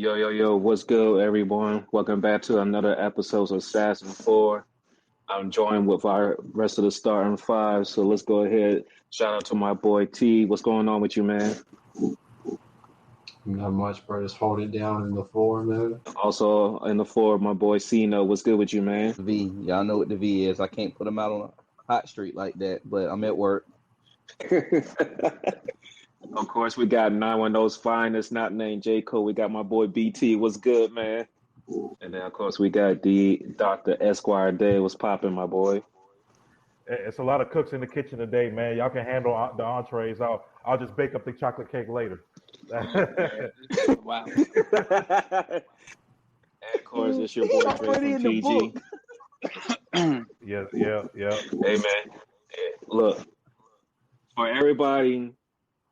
Yo, yo, yo, what's good, everyone? Welcome back to another episode of Assassin 4. I'm joined with our rest of the starting five, so let's go ahead. Shout out to my boy T. What's going on with you, man? Not much, bro. Just hold it down in the floor, man. Also in the floor, my boy Cino. What's good with you, man? V. Y'all know what the V is. I can't put him out on a hot street like that, but I'm at work. Of course, we got 910's finest, not named J. Cole. We got my boy BT. What's good, man? And then, of course, we got the Dr. Esquire Day. What's popping, my boy? It's a lot of cooks in the kitchen today, man. Y'all can handle the entrees. I'll just bake up the chocolate cake later. Wow. And of course, it's your boy Dre from PG. Yeah. Hey, man. Look, for everybody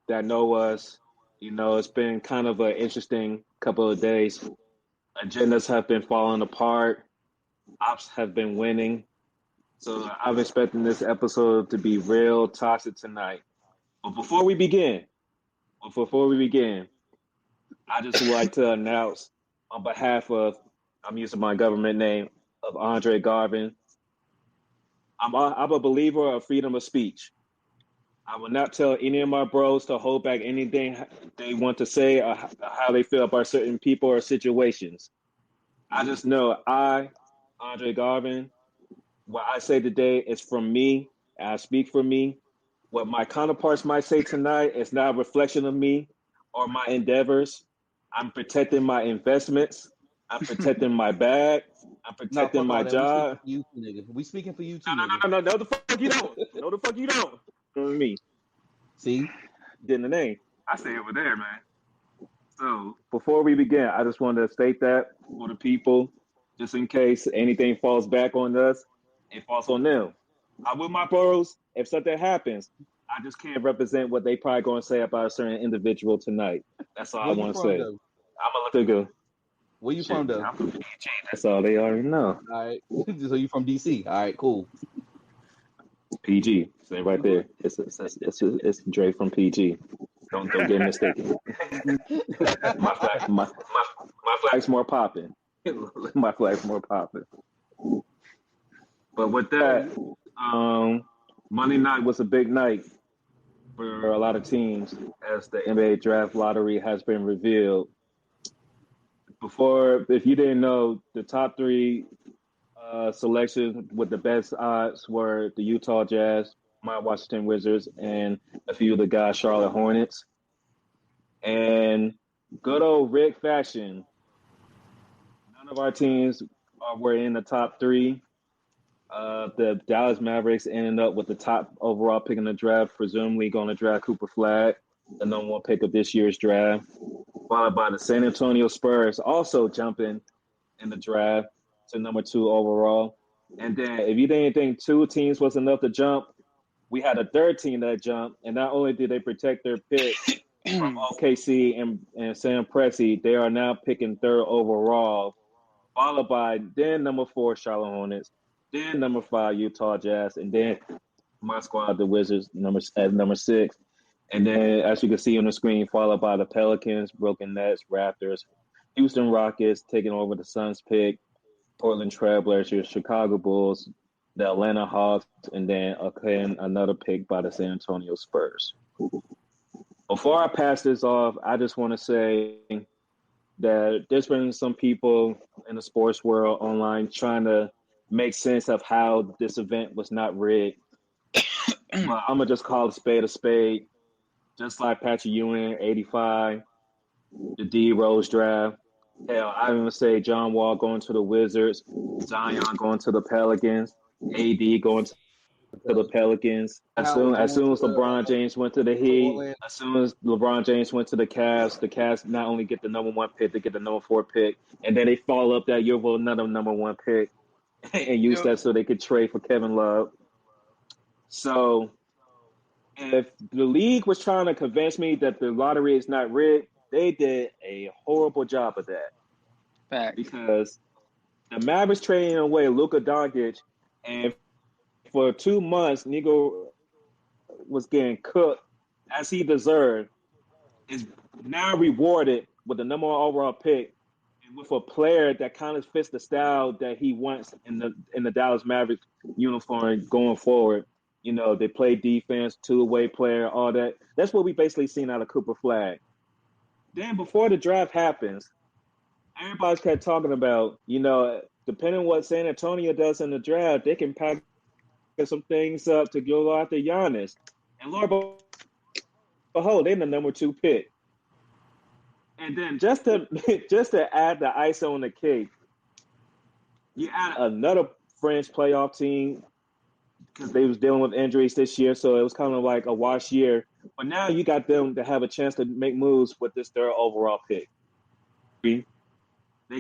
that know us, you know, it's been kind of an interesting couple of days. Agendas have been falling apart. Ops have been winning. So I'm expecting this episode to be real toxic tonight. But before we begin, I just would like to announce on behalf of, I'm using my government name, of Andre Garvin, I'm a believer of freedom of speech. I will not tell any of my bros to hold back anything they want to say or how they feel about certain people or situations. I just know Andre Garvin, what I say today is from me, and I speak for me. What my counterparts might say tonight is not a reflection of me or my endeavors. I'm protecting my investments. I'm protecting my bag. I'm protecting my job. We speaking for you too. No, the fuck you don't. No, the fuck you don't. Me. See? Getting the name. I say over there, man. So before we begin, I just wanted to state that for the people, just in case anything falls back on us, it falls on them. I'm with my bros. If something happens, I just can't represent what they probably going to say about a certain individual tonight. That's all I want to say. Though? I'm going to let it go. Where you from, though? I'm from PG. That's all they already know. All right. So you from DC. All right, cool. PG. Say right there. It's Dre from PG. Don't get mistaken. my flag's more popping. My flag's more popping. But with that, Monday night was a big night for a lot of teams as the NBA draft lottery has been revealed. Before, if you didn't know, the top three selections with the best odds were the Utah Jazz, my Washington Wizards, and a few of the guys, Charlotte Hornets. And good old Rick fashion, none of our teams were in the top three. The Dallas Mavericks ended up with the top overall pick in the draft, presumably going to draft Cooper Flagg, the number one pick of this year's draft, followed by the San Antonio Spurs also jumping in the draft to number 2 overall. And then if you didn't think two teams was enough to jump, we had a third team that jumped, and not only did they protect their pick from OKC and Sam Presti, they are now picking 3rd overall, followed by then number 4 Charlotte Hornets, then number 5 Utah Jazz, and then my squad, the Wizards, at number 6. And then, as you can see on the screen, followed by the Pelicans, Brooklyn Nets, Raptors, Houston Rockets taking over the Suns pick, Portland Trailblazers, Chicago Bulls, the Atlanta Hawks, and then again another pick by the San Antonio Spurs. Before I pass this off, I just want to say that there's been some people in the sports world online trying to make sense of how this event was not rigged. But I'm going to just call a spade a spade. Just like Patrick Ewing, 85, the D Rose draft. Hell, I even say John Wall going to the Wizards, Zion going to the Pelicans, AD going to the Pelicans. As soon as LeBron James went to the Heat, as soon as LeBron James went to the Cavs not only get the number 1 pick, they get the number 4 pick, and then they follow up that year with another number 1 pick and use that so they could trade for Kevin Love. So if the league was trying to convince me that the lottery is not rigged, they did a horrible job of that. Fact. Because the Mavericks trading away Luka Doncic, and for 2 months, Nigo was getting cooked as he deserved, is now rewarded with the number 1 overall pick with a player that kind of fits the style that he wants in the Dallas Mavericks uniform going forward. You know, they play defense, two-way player, all that. That's what we basically seen out of Cooper Flag. Then before the draft happens, everybody's kept talking about, you know, depending on what San Antonio does in the draft, they can pack some things up to go after Giannis. And Lord behold, they're the number 2 pick. And then just to add the ice on the cake, you add another French playoff team because they was dealing with injuries this year, so it was kind of like a wash year. But now you got them to have a chance to make moves with this 3rd overall pick. They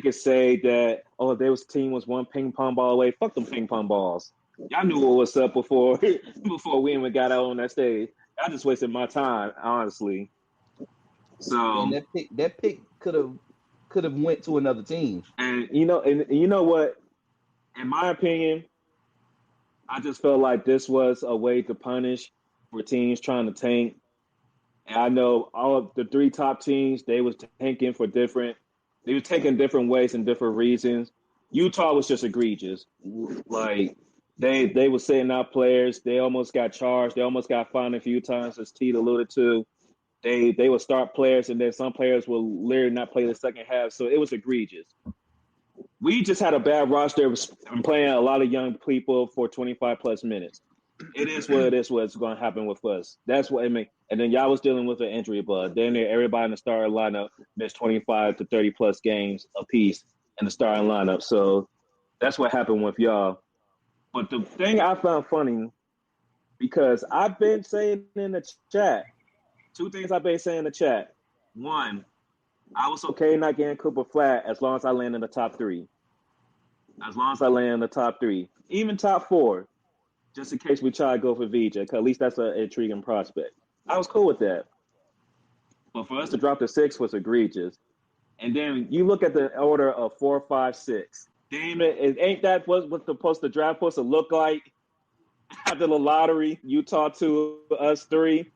could say that, oh, their team was one ping pong ball away. Fuck them ping pong balls. Y'all knew what was up before we even got out on that stage. I just wasted my time, honestly. So and that pick could have went to another team. And you know what? In my opinion, I just felt like this was a way to punish for teams trying to tank. And I know all of the 3 top teams, they was tanking for different. They were taking different ways and different reasons. Utah was just egregious. Like they were setting out players. They almost got charged. They almost got fined a few times, as Teed alluded to. They would start players, and then some players will literally not play the second half. So it was egregious. We just had a bad roster and playing a lot of young people for 25-plus minutes. It is what it is. What's going to happen with us? That's what it meant. And then y'all was dealing with an injury bug. Then everybody in the starting lineup missed 25 to 30-plus games apiece in the starting lineup. So that's what happened with y'all. But the thing I found funny, because I've been saying in the chat, 2 things I've been saying in the chat. 1, I was okay not getting Cooper Flat as long as I land in the top 3. As long as I land in the top 3. Even top 4. Just in case we try to go for VJ, because at least that's an intriguing prospect. I was cool with that. But for us to drop to 6 was egregious. And then you look at the order of 4, 5, 6. Damn it, ain't that what the draft supposed to look like after the lottery? Utah 2, us 3.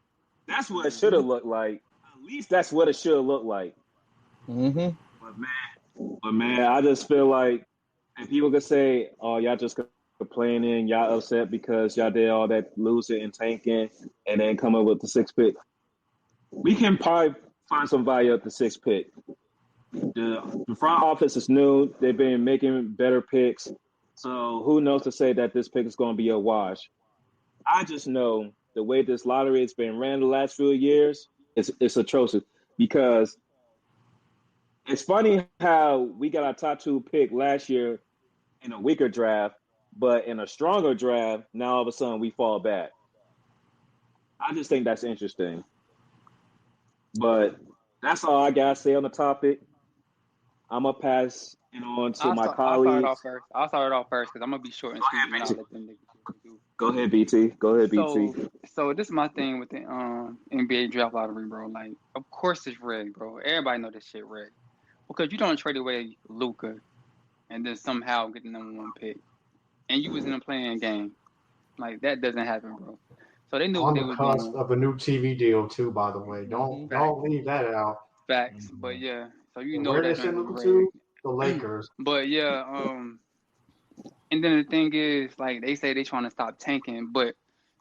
That's what it should have looked like. At least that's what it should have looked like. Mm-hmm. But man, I just feel like, and people could say, "Oh, y'all just complaining, y'all upset because y'all did all that losing and tanking, and then come up with the 6th pick." We can probably find some value at the 6th pick. The front office is new; they've been making better picks, so who knows to say that this pick is going to be a wash? I just know the way this lottery has been ran the last few years, it's atrocious. Because it's funny how we got our top 2 pick last year in a weaker draft, but in a stronger draft, now all of a sudden we fall back. I just think that's interesting. But that's all I got to say on the topic. I'm going to pass it on to my colleagues. I'll start it off first because I'm going to be short and sweet and I'll let them do. Go ahead, BT. So this is my thing with the NBA draft lottery, bro. Like, of course it's rigged, bro. Everybody know this shit rigged. Because you don't trade away Luka and then somehow get the number 1 pick. And you was in a playing game. Like, that doesn't happen, bro. So they knew on what they the were cusp doing. of a new TV deal too, by the way. Don't leave that out. Facts. But yeah. So you know where that they send was Luka rigged. to? The Lakers. But yeah, and then the thing is, like, they say they trying to stop tanking, but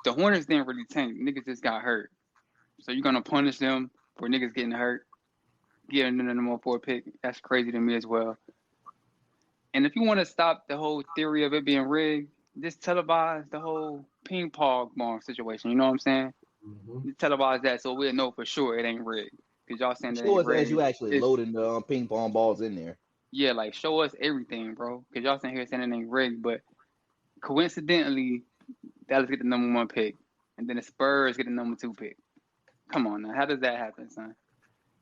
the Hornets didn't really tank. Niggas just got hurt. So you're gonna punish them for niggas getting hurt, getting the number 4 pick. That's crazy to me as well. And if you want to stop the whole theory of it being rigged, just televise the whole ping pong ball situation. You know what I'm saying? Mm-hmm. Televise that so we'll know for sure it ain't rigged. Because y'all saying that Show ain't us as rigged. you actually loading the ping pong balls in there. Yeah, like, show us everything, bro. Because y'all sitting here saying it ain't rigged, but coincidentally, Dallas get the number 1 pick, and then the Spurs get the number 2 pick. Come on now, how does that happen, son?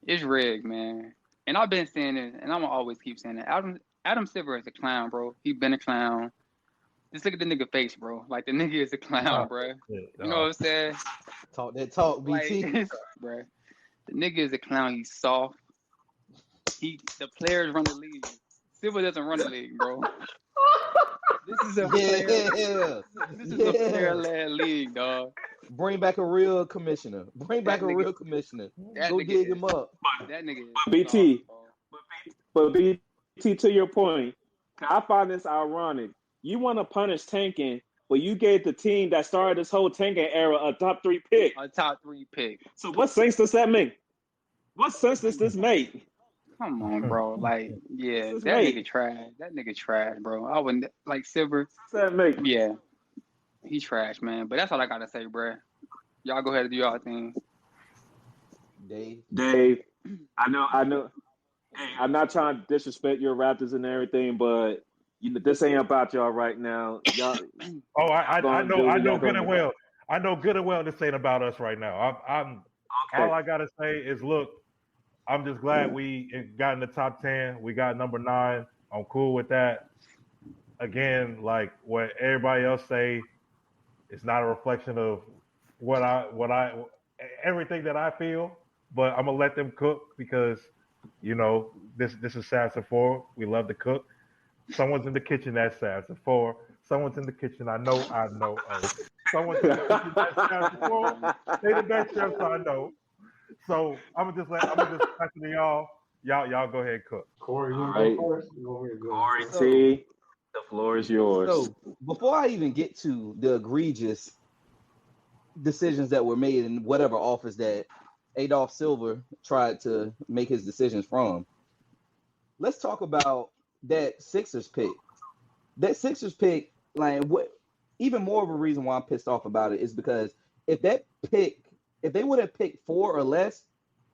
It's rigged, man. And I've been saying it, and I'm gonna always keep saying it. Adam Silver is a clown, bro. He been a clown. Just look at the nigga face, bro. Like, the nigga is a clown, bro. You know what I'm saying? Talk that talk, BT. Like, bro. The nigga is a clown. He's soft. The players run the league. Silver doesn't run the league, bro. This is a player. This is a player-led league, dog. Bring back a real commissioner. Go dig him up. That nigga is BT. soft, But to your point, I find this ironic. You want to punish tanking, but you gave the team that started this whole tanking era a top 3 pick. A top 3 pick. So what sense does that make? What sense does this make? Come on, bro. Like, yeah, This is that mate. nigga trash. That nigga trash, bro. I wouldn't like Silver. What does that make? Yeah, he trash, man. But that's all I gotta say, bro. Y'all go ahead and do y'all thing. Dave, I know. Hey, I'm not trying to disrespect your Raptors and everything, but this ain't about y'all right now. Y'all. Oh, I know good and do. well. I know good and well this ain't about us right now. I'm Okay. all I gotta say is, look, I'm just glad we got in the top 10. We got number 9. I'm cool with that. Again, like what everybody else say, it's not a reflection of what I everything that I feel, but I'm gonna let them cook because this is Sassy 4. We love to cook. Someone's in the kitchen that's Sassy 4. Someone's in the kitchen. I know. Oh, someone's in the kitchen that's Sassy 4. They the best chefs I know. So I'm gonna just pass it to y'all. Y'all go ahead and cook. Corey, you want All to right. go first? You want me to go Corey first? T, the floor is yours. So before I even get to the egregious decisions that were made in whatever office that Adolph Silver tried to make his decisions from, let's talk about that Sixers pick. That Sixers pick, like, what? Even more of a reason why I'm pissed off about it is because if they would have picked 4 or less,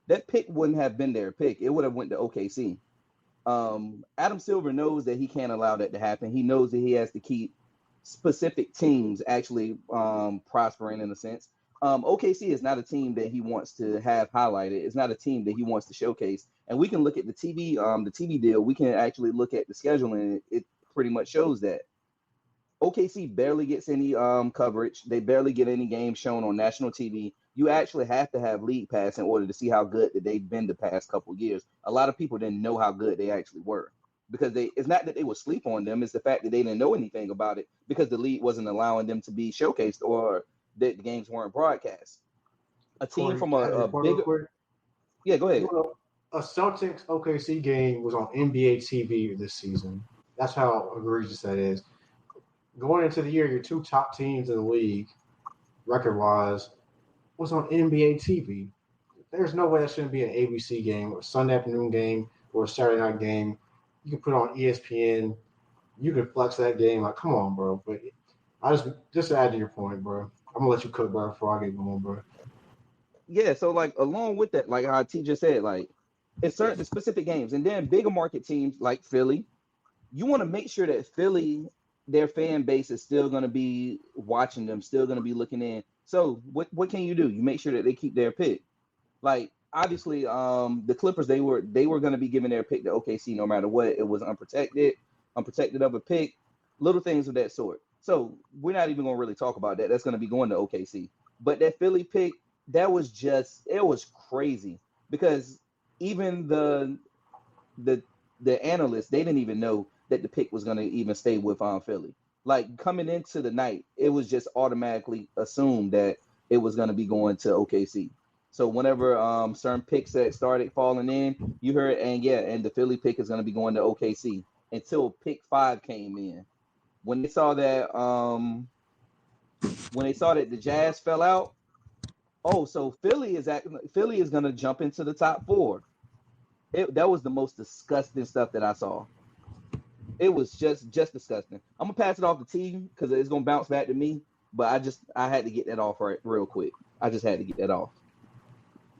that pick wouldn't have been their pick. It would have went to OKC. Adam Silver knows that he can't allow that to happen. He knows that he has to keep specific teams actually prospering in a sense. OKC is not a team that he wants to have highlighted. It's not a team that he wants to showcase. And we can look at the TV deal. We can actually look at the schedule, and it pretty much shows that OKC barely gets any coverage. They barely get any games shown on national TV. You actually have to have league pass in order to see how good that they've been the past couple of years. A lot of people didn't know how good they actually were because it's not that they would sleep on them. It's the fact that they didn't know anything about it because the league wasn't allowing them to be showcased or that the games weren't broadcast. A team Corey, from can I have a your point bigger, real quick? yeah, go ahead. A Celtics OKC game was on NBA TV this season. That's how egregious that is. Going into the year, your 2 top teams in the league, record-wise, was on NBA TV. There's no way that shouldn't be an ABC game or a Sunday afternoon game or a Saturday night game. You can put it on ESPN. You can flex that game. Like, come on, bro. But I just to add to your point, bro. I'm gonna let you cook, bro, before I get going, bro. Yeah, so like along with that, like how T just said, like it's certain specific games, and then bigger market teams like Philly, you want to make sure that Philly, their fan base is still going to be watching them, still going to be looking in. So what can you do? You make sure that they keep their pick. Like obviously, the Clippers they were going to be giving their pick to OKC no matter what. It was unprotected of a pick, little things of that sort. So we're not even going to really talk about that. That's going to be going to OKC. But that Philly pick, it was crazy because even the analysts, they didn't even know that the pick was going to even stay with Philly. Like coming into the night, it was just automatically assumed that it was going to be going to OKC. So whenever certain picks that started falling in, you heard, and the Philly pick is going to be going to OKC until pick 5 came in. When they saw that the Jazz fell out, so Philly is going to jump into the top 4. That was the most disgusting stuff that I saw. It was just disgusting. I'm gonna pass it off to T because it's gonna bounce back to me. But I had to get that off real quick. I just had to get that off.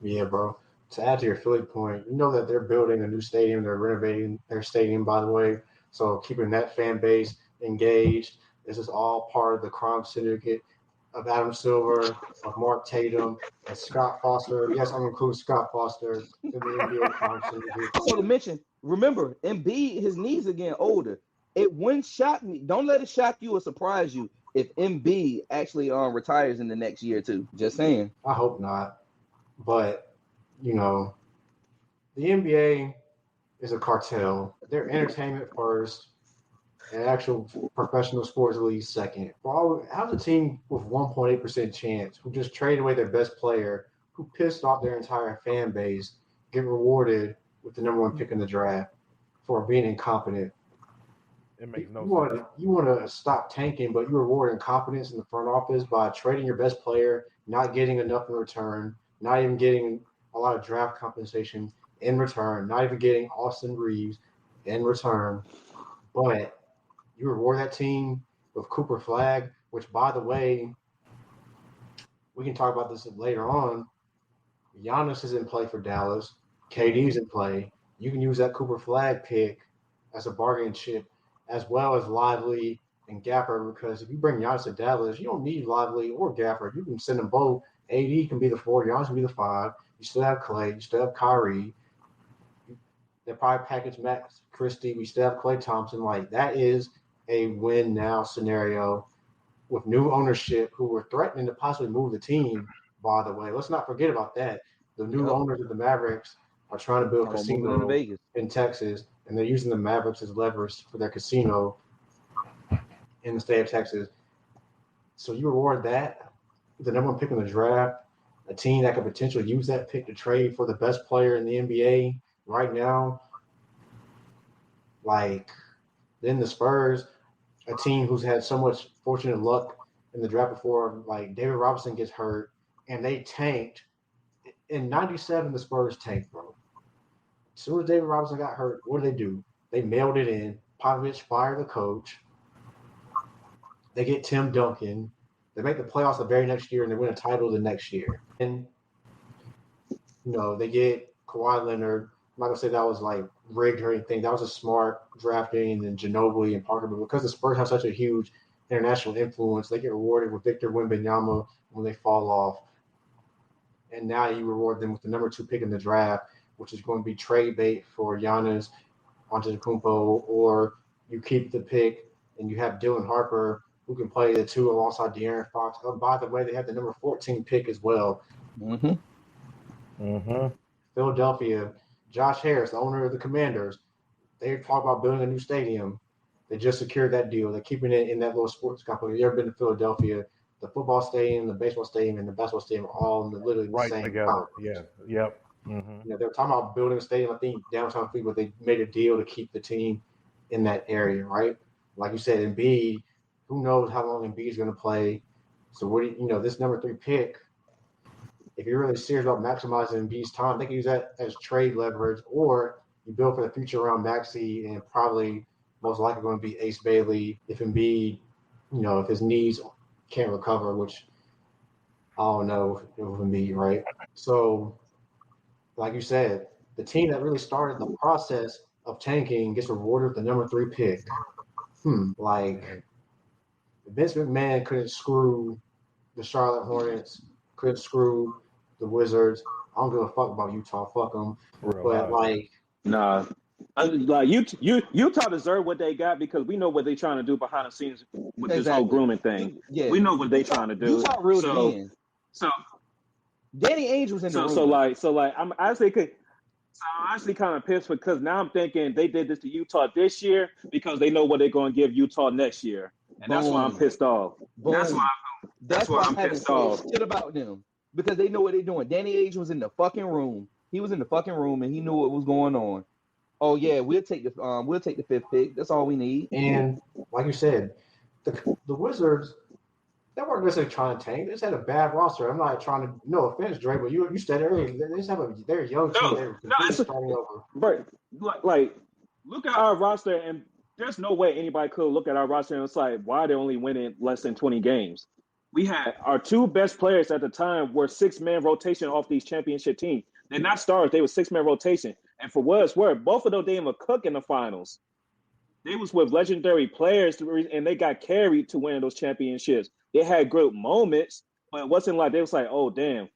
Yeah, bro. To add to your Philly point, you know that they're building a new stadium. They're renovating their stadium, by the way. So keeping that fan base engaged. This is all part of the crime syndicate of Adam Silver, of Mark Tatum, and Scott Foster. Yes, I'm including Scott Foster in the NBA crime syndicate. I want to mention, remember, Embiid, his knees are getting older. It wouldn't shock me. Don't let it shock you or surprise you if Embiid actually retires in the next year or 2. Just saying. I hope not. But, the NBA is a cartel. They're entertainment first and actual professional sports league second. How's a team with 1.8% chance who just traded away their best player, who pissed off their entire fan base, get rewarded with the number 1 pick in the draft? for being incompetent. It makes no sense. You want to stop tanking, but you reward incompetence in the front office by trading your best player, not getting enough in return, not even getting a lot of draft compensation in return, not even getting Austin Reeves in return. But you reward that team with Cooper Flag, which, by the way, we can talk about this later on. Giannis is in play for Dallas. KD's in play. You can use that Cooper Flag pick as a bargaining chip, as well as Lively and Gaffer, because if you bring Giannis to Dallas, you don't need Lively or Gaffer. You can send them both. AD can be the 4, Giannis can be the 5. You still have Clay. You still have Kyrie. They probably package Max Christie. We still have Clay Thompson. Like, that is a win now scenario with new ownership who were threatening to possibly move the team, by the way. Let's not forget about that. The new owners of the Mavericks are trying to build a casino Vegas. in Texas, and they're using the Mavericks as leverage for their casino in the state of Texas. So you reward that, the number 1 pick in the draft, a team that could potentially use that pick to trade for the best player in the NBA right now. Like, then the Spurs, a team who's had so much fortunate luck in the draft before, like David Robinson gets hurt, and they tanked. In 97, the Spurs tanked, bro. As soon as David Robinson got hurt, what do? They mailed it in. Popovich fired the coach. They get Tim Duncan. They make the playoffs the very next year, and they win a title the next year. And, they get Kawhi Leonard. I'm not going to say that was, like, rigged or anything. That was a smart drafting, and Ginobili and Parker. But because the Spurs have such a huge international influence, they get rewarded with Victor Wembanyama when they fall off. And now you reward them with the number 2 pick in the draft, which is going to be trade bait for Giannis Antetokounmpo, or you keep the pick and you have Dylan Harper, who can play the 2 alongside De'Aaron Fox. Oh, by the way, they have the number 14 pick as well. Philadelphia, Josh Harris, the owner of the Commanders, they talk about building a new stadium. They just secured that deal. They're keeping it in that little sports company. If you've ever been to Philadelphia, the football stadium, the baseball stadium, and the basketball stadium are all in literally the same together. conference. Yeah. Yep. Mm-hmm. They were talking about building a stadium, I think, downtown Cleveland, but they made a deal to keep the team in that area, right? Like you said, Embiid, who knows how long Embiid is going to play. So, this number 3 pick, if you're really serious about maximizing Embiid's time, they can use that as trade leverage, or you build for the future around Maxey and probably most likely going to be Ace Bailey if Embiid, if his knees can't recover, which I don't know if Embiid, right? So, like you said, the team that really started the process of tanking gets rewarded with the number 3 pick. Like, Vince McMahon couldn't screw the Charlotte Hornets, couldn't screw the Wizards. I don't give a fuck about Utah. Fuck them. But, like... Nah. Like, Utah deserve what they got because we know what they're trying to do behind the scenes with this whole grooming thing. Yeah. We know what they're trying to do. Utah reeled it in. So Danny Ainge was in the room. So I'm actually kind of pissed because now I'm thinking they did this to Utah this year because they know what they're going to give Utah next year, and that's why I'm pissed off. That's why I'm pissed off. Shit about them because they know what they're doing. Danny Ainge was in the fucking room. He was in the fucking room and he knew what was going on. Oh yeah, we'll take the 5th pick. That's all we need. And like you said, the Wizards. They weren't necessarily trying to tank. They just had a bad roster. I'm not trying to. No offense, Dre, but you said earlier they just have they're a young team. They're starting over. But like, look at our roster, and there's no way anybody could look at our roster and it's like, why are they only winning less than 20 games? We had our 2 best players at the time were 6-man rotation off these championship teams. They're not stars. They were 6-man rotation. And for what it's worth, both of them didn't even cook in the finals. They was with legendary players, and they got carried to win those championships. They had great moments, but it wasn't like they was like, oh, damn.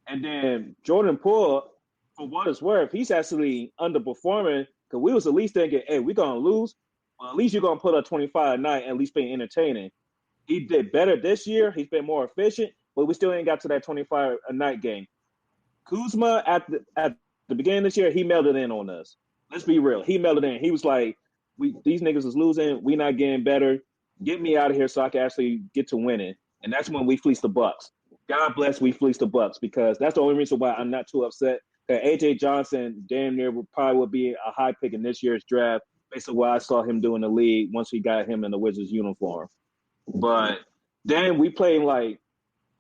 And then Jordan Poole, for what it's worth, he's actually underperforming because we was at least thinking, hey, we're going to lose. Well, at least you're going to put up 25 a night and at least be entertaining. He did better this year. He's been more efficient, but we still ain't got to that 25 a night game. Kuzma, at the beginning of this year, he melted in on us. Let's be real. He melted in. He was like, these niggas is losing. We not getting better. Get me out of here so I can actually get to winning. And that's when we fleeced the Bucks. God bless we fleeced the Bucks because that's the only reason why I'm not too upset that AJ Johnson damn near would be a high pick in this year's draft based on what I saw him do in the league once we got him in the Wizards uniform. But then we played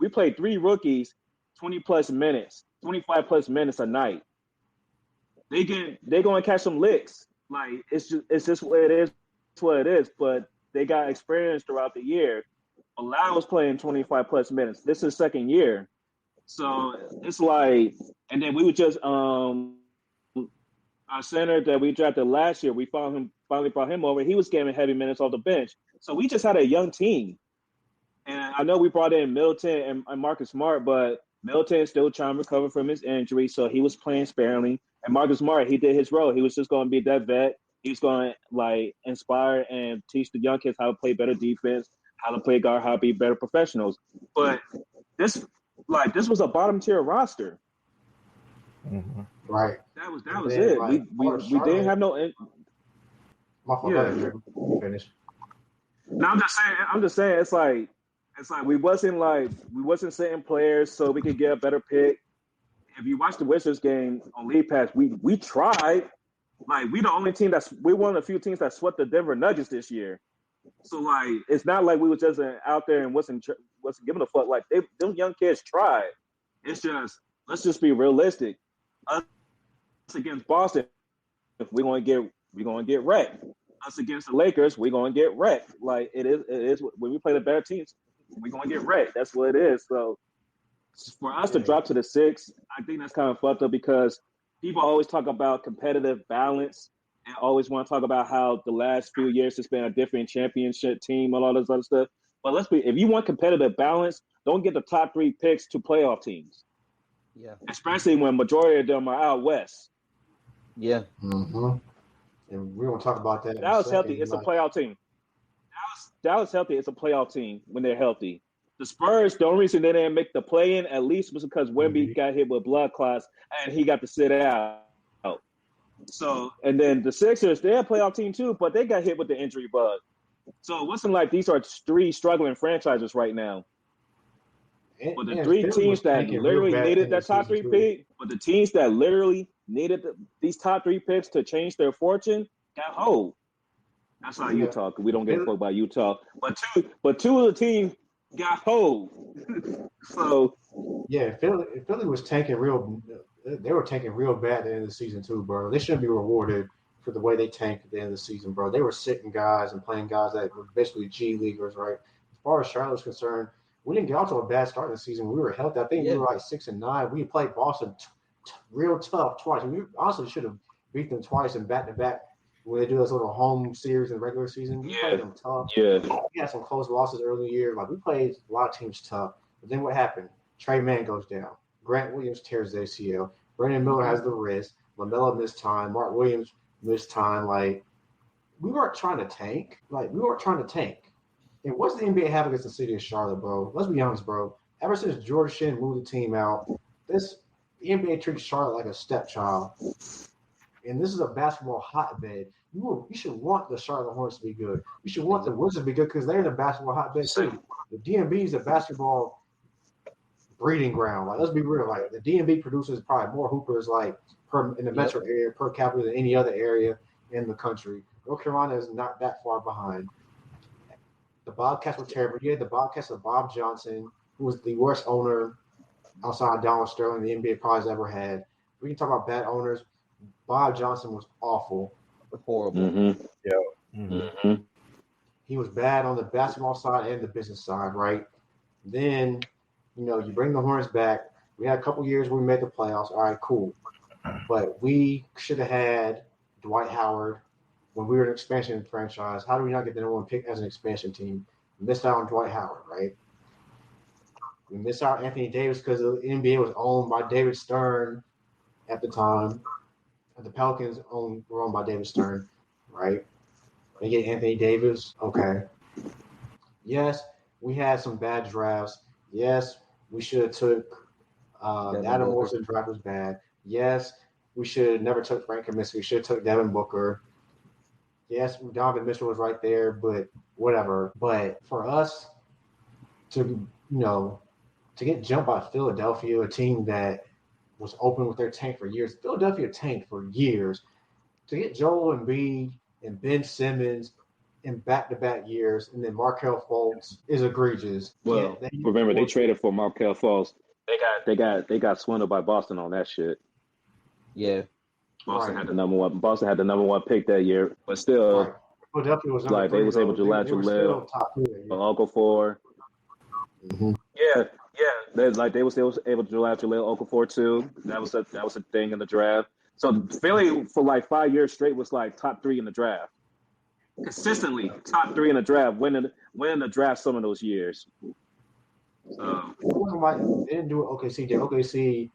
3 rookies, 20+ minutes, 25+ minutes a night. They're going to catch some licks. Like it's just what it is. It's what it is. But they got experience throughout the year. Bilal was playing 25+ minutes. This is his second year. So it's like, and then we were just our center that we drafted last year. We finally brought him over. He was getting heavy minutes off the bench. So we just had a young team. And I know we brought in Middleton and Marcus Smart, but Middleton is still trying to recover from his injury, so he was playing sparingly. And Marcus Smart, he did his role. He was just going to be that vet. He was going to like inspire and teach the young kids how to play better defense, how to play guard, how to be better professionals. But this was a bottom tier roster. Mm-hmm. Right. That was it. Like, we didn't have no. My fault. Yeah. Finish. No, I'm just saying. It's like we wasn't sitting players so we could get a better pick. If you watch the Wizards game on League Pass, we tried. Like we're one of the few teams that swept the Denver Nuggets this year. So like it's not like we were just out there and wasn't giving a fuck. Like them young kids tried. It's just let's just be realistic. Us against Boston, we're gonna get wrecked. Us against the Lakers, we're gonna get wrecked. Like it is when we play the better teams, we're gonna get wrecked. That's what it is. So for us to drop to the 6, I think that's kind of fucked up because people always talk about competitive balance and always want to talk about how the last few years it's been a different championship team and all this other stuff. But if you want competitive balance, don't get the top 3 picks to playoff teams. Yeah. Especially when majority of them are out west. Yeah. Mm-hmm. And we're going to talk about that. Dallas healthy. It's a playoff team. Dallas healthy. It's a playoff team when they're healthy. The Spurs, the only reason they didn't make the play-in at least was because Wemby got hit with blood clots and he got to sit out. So, and then the Sixers, they're a playoff team too, but they got hit with the injury bug. So it wasn't like these are 3 struggling franchises right now. But the 3 teams that literally needed that top 3 pick, but the teams that literally needed these top 3 picks to change their fortune got hold. That's not Utah, because we don't give a fuck about Utah. But two of the teams got hold. So yeah, Philly was tanking real. They were tanking real bad at the end of the season too, bro. They shouldn't be rewarded for the way they tanked at the end of the season, bro. They were sitting guys and playing guys that were basically G leaguers, right? As far as Charlotte was concerned, we didn't get off to a bad start in the season. We were healthy. I think we were like 6-9. We played Boston real tough twice. We honestly should have beat them twice and back-to-back when they do those little home series in the regular season. We played them tough. Yeah. We had some close losses early in the year. Like we played a lot of teams tough. But then what happened? Trey Mann goes down. Grant Williams tears the ACL. Brandon Miller has the wrist. LaMelo missed time. Mark Williams missed time. Like we weren't trying to tank. And what's the NBA have against the city of Charlotte, bro? Let's be honest, bro. Ever since George Shinn moved the team out, the NBA treats Charlotte like a stepchild. And this is a basketball hotbed. You should want the Charlotte Hornets to be good. You should want the Wizards to be good because they're in a basketball hotbed too. The DMV is a basketball breeding ground. Like, let's be real. Like the DMV produces probably more hoopers in the metro area per capita than any other area in the country. North Carolina is not that far behind. The Bobcats were terrible. You had the Bobcats of Bob Johnson, who was the worst owner outside Donald Sterling the NBA probably has ever had. We can talk about bad owners. Bob Johnson was awful. Horrible. Mm-hmm. Yeah. Mm-hmm. He was bad on the basketball side and the business side, right? Then, you bring the Hornets back. We had a couple years where we made the playoffs. All right, cool. But we should have had Dwight Howard when we were an expansion franchise. How do we not get the number 1 pick as an expansion team? We missed out on Dwight Howard, right? We missed out on Anthony Davis because the NBA was owned by David Stern at the time. The Pelicans were owned by David Stern, right? They get Anthony Davis. Okay. Yes, we had some bad drafts. Yes, we should have took Adam Morrison draft was bad. Yes, we should have never took Frank Kaminsky. We should have took Devin Booker. Yes, Donovan Mitchell was right there, but whatever. But for us to get jumped by Philadelphia, a team that was open with their tank for years. Philadelphia tanked for years. To get Joel Embiid and Ben Simmons in back-to-back years, and then Markelle Fultz is egregious. Well, remember they traded for Markelle Fultz. They got swindled by Boston on that shit. Yeah. Boston had the number one. Boston had the number one pick that year, but still, Philadelphia was like they was able to latch a little. Okafor. Yeah. They was able to latch a little Okafor too. That was a thing in the draft. So Philly for like 5 years straight was like top 3 in the draft. Consistently top 3 in the draft, winning the draft some of those years. It wasn't like they didn't do it. OKC did. OKC,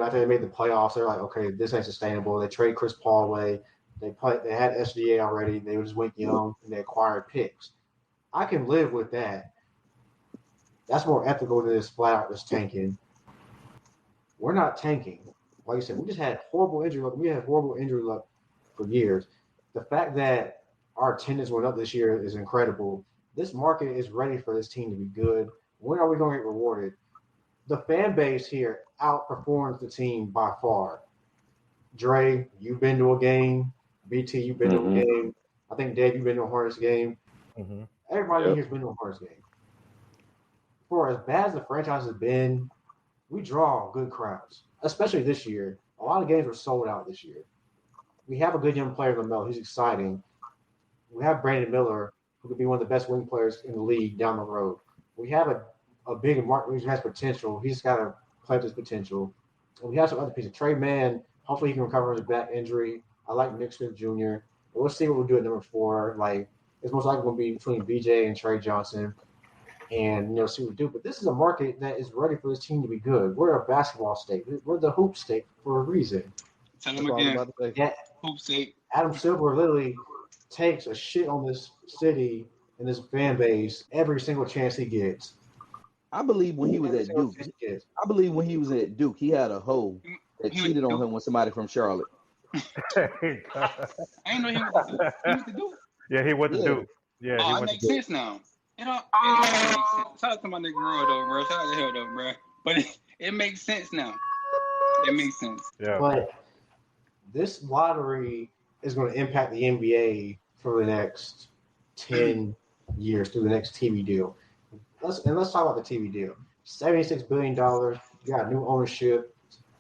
after they made the playoffs, they're like, okay, this ain't sustainable. They trade Chris Paul away. They had SGA already. They just went young and they acquired picks. I can live with that. That's more ethical than this flat out just tanking. We're not tanking. Like you said, we just had horrible injury luck. We had horrible injury luck for years. The fact that our attendance went up this year is incredible. This market is ready for this team to be good. When are we going to get rewarded? The fan base here outperforms the team by far. Dre, you've been to a game. BT, you've been to a game. I think Dave, you've been to a Hornets game. Everybody here's been to a Hornets game. For as bad as the franchise has been, we draw good crowds, especially this year. A lot of games were sold out this year. We have a good young player, LaMelo. He's exciting. We have Brandon Miller, who could be one of the best wing players in the league down the road. We have a big Mark who has potential. He's got to play up his potential. And we have some other pieces. Trey Mann, hopefully he can recover from his back injury. I like Nick Smith Jr. And we'll see what we'll do at number 4. Like, it's most likely going to be between BJ and Trey Johnson. And, see what we do. But this is a market that is ready for this team to be good. We're a basketball state. We're the hoop state for a reason. Tell them again. Yeah, hoop state. Adam Silver literally takes a shit on this city and this fan base every single chance he gets. I believe when he was at Duke, he had a hoe that cheated on him with somebody from Charlotte. I ain't know he was the Duke. Yeah, he went to Duke. Yeah, it makes sense now. It makes sense. Shout out to my nigga Roy though, bro. Shout out to him though, bro. But it makes sense now. It makes sense. Yeah. But this lottery is going to impact the NBA for the next 10 years through the next TV deal. Let's talk about the TV deal. $76 billion. You got new ownership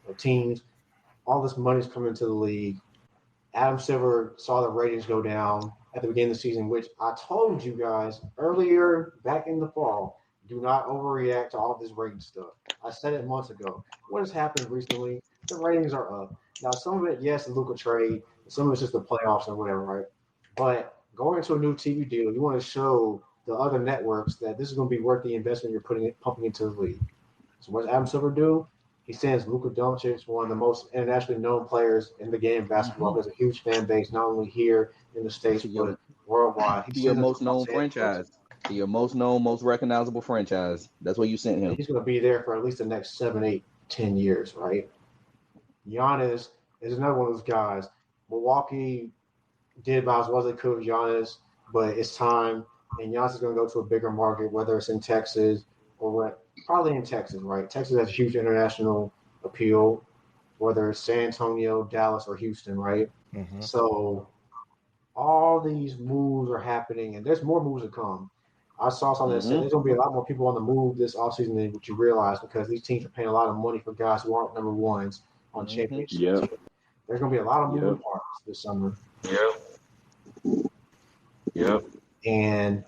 of teams. All this money's coming to the league. Adam Silver saw the ratings go down at the beginning of the season, which I told you guys earlier back in the fall, do not overreact to all this rating stuff. I said it months ago. What has happened recently? The ratings are up. Now, some of it, yes, the Luka trade. Some of it's just the playoffs or whatever, right? But going into a new TV deal, you want to show the other networks that this is going to be worth the investment you're pumping into the league. So what does Adam Silver do? He sends Luka Doncic, one of the most internationally known players in the game of basketball. There's a huge fan base, not only here in the States, but worldwide. He's your most known franchise. Your most known, most recognizable franchise. That's what you sent him. He's going to be there for at least the next 7, 8, 10 years, right? Giannis is another one of those guys. Milwaukee did about as well as they could with Giannis, but it's time. And Giannis is going to go to a bigger market, whether it's in Texas or what. Probably in Texas, right? Texas has huge international appeal, whether it's San Antonio, Dallas, or Houston, right? So all these moves are happening, and there's more moves to come. I saw something that said there's going to be a lot more people on the move this offseason than what you realize because these teams are paying a lot of money for guys who aren't number ones on championships. Yeah. There's going to be a lot of moving parts this summer. Yeah. And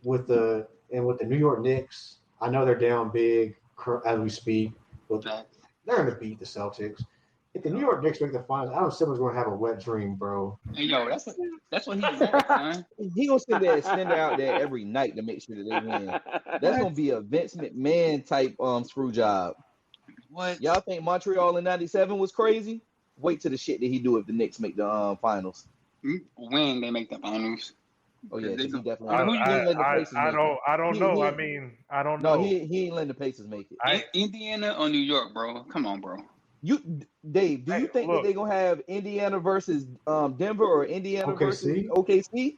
with the New York Knicks, I know they're down big as we speak, but they're going to beat the Celtics. If the New York Knicks make the finals, Adam Silver's going to have a wet dream, bro. Hey, yo, that's what he's doing, son. He going to send that extender out there every night to make sure that they win. That's going to be a Vince McMahon type screw job. What? Y'all think Montreal in '97 was crazy? Wait till the shit that he do if the Knicks make the finals. When they make the finals. Oh yeah, he definitely. I don't know. I mean, I don't know. No, he ain't letting the Pacers make it. Indiana or New York, bro? Come on, bro. Dave, do you think that they're gonna have Indiana versus Denver or Indiana versus OKC?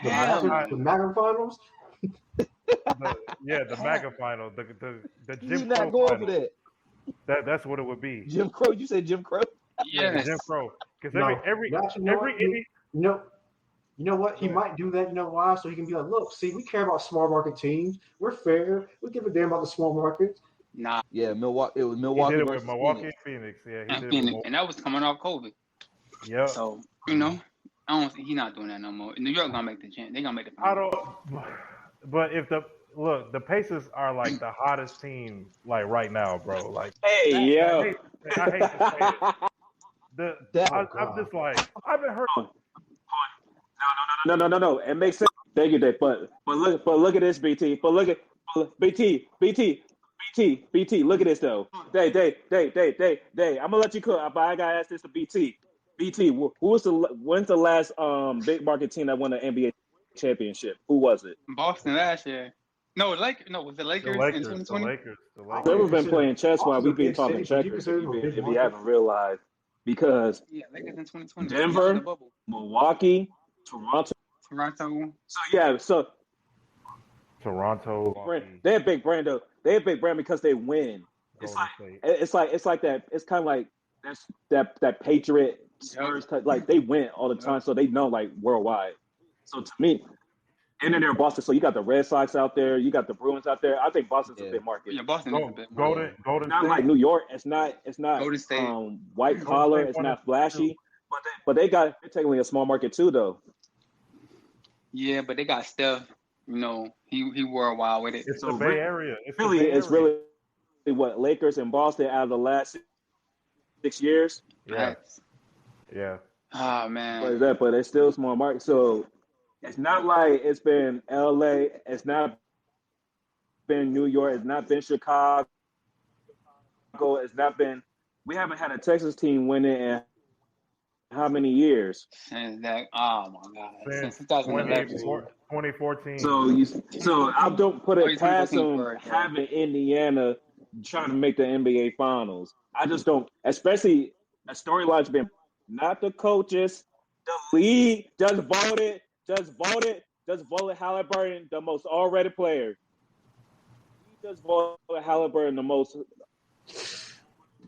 The MAGA finals? The MAGA final. The Jim He's not Crow going final. for that. That's what it would be. Jim Crow. You said Jim Crow. Yes. Jim Crow. Because No, every actually, you know what? Indian, You know what? He might do that. You know why? So he can be like, look, see, we care about small market teams. We're fair. We give a damn about the small markets. Nah. Yeah, Milwaukee. It was he Milwaukee did it versus with Milwaukee Phoenix. and Phoenix. Yeah, he And did it with Phoenix, Milwaukee. and that was coming off COVID. Yeah. So you know, I don't think he's not doing that no more. New York gonna make the chance. They gonna make the I finals. don't. But if the Pacers are like the hottest team like right now, bro. Like, Hey, yo. I hate to say it. I'm just like I've been hurt. No. It makes sense. Thank you, Dave. But look at this, BT. But look at BT. Look at this though. Dave. I'm gonna let you cook, but I gotta ask this to BT. When's the last big market team that won an NBA championship? Who was it? Boston last year. No, was the Lakers, in 2020? The Lakers. We've been playing chess while we've been talking checkers. If you haven't realized, because Yeah, Lakers in 2020. Denver, The bubble. Milwaukee, Toronto. So Toronto. they're a big brand though. They're a big brand because they win. It's like that. It's kind of like that Patriot Spurs type. Like they win all the time, so they know like worldwide. So to me, and then they're Boston. So you got the Red Sox out there, you got the Bruins out there. I think Boston's a big market. Yeah, Boston is a big market. Golden Not State. like New York. It's not Golden State. white collar. It's not flashy. But they're technically a small market too, though. Yeah, but they got Steph. You know, he worldwide with it. It's the Bay Area. It's really what Lakers and Boston out of the last 6 years. Yeah. Oh man. But it's still a small market. So it's not like it's been LA. It's not been New York. It's not been Chicago. It's not been. We haven't had a Texas team win it in how many years? Since that, oh my God, since 2011, 2011. 2014. So I don't put it past them 2014, having Indiana trying to make the NBA Finals. I just don't, especially a storyline's been not the coaches, the league just voted Halliburton the most all-rated player. He just voted Halliburton the most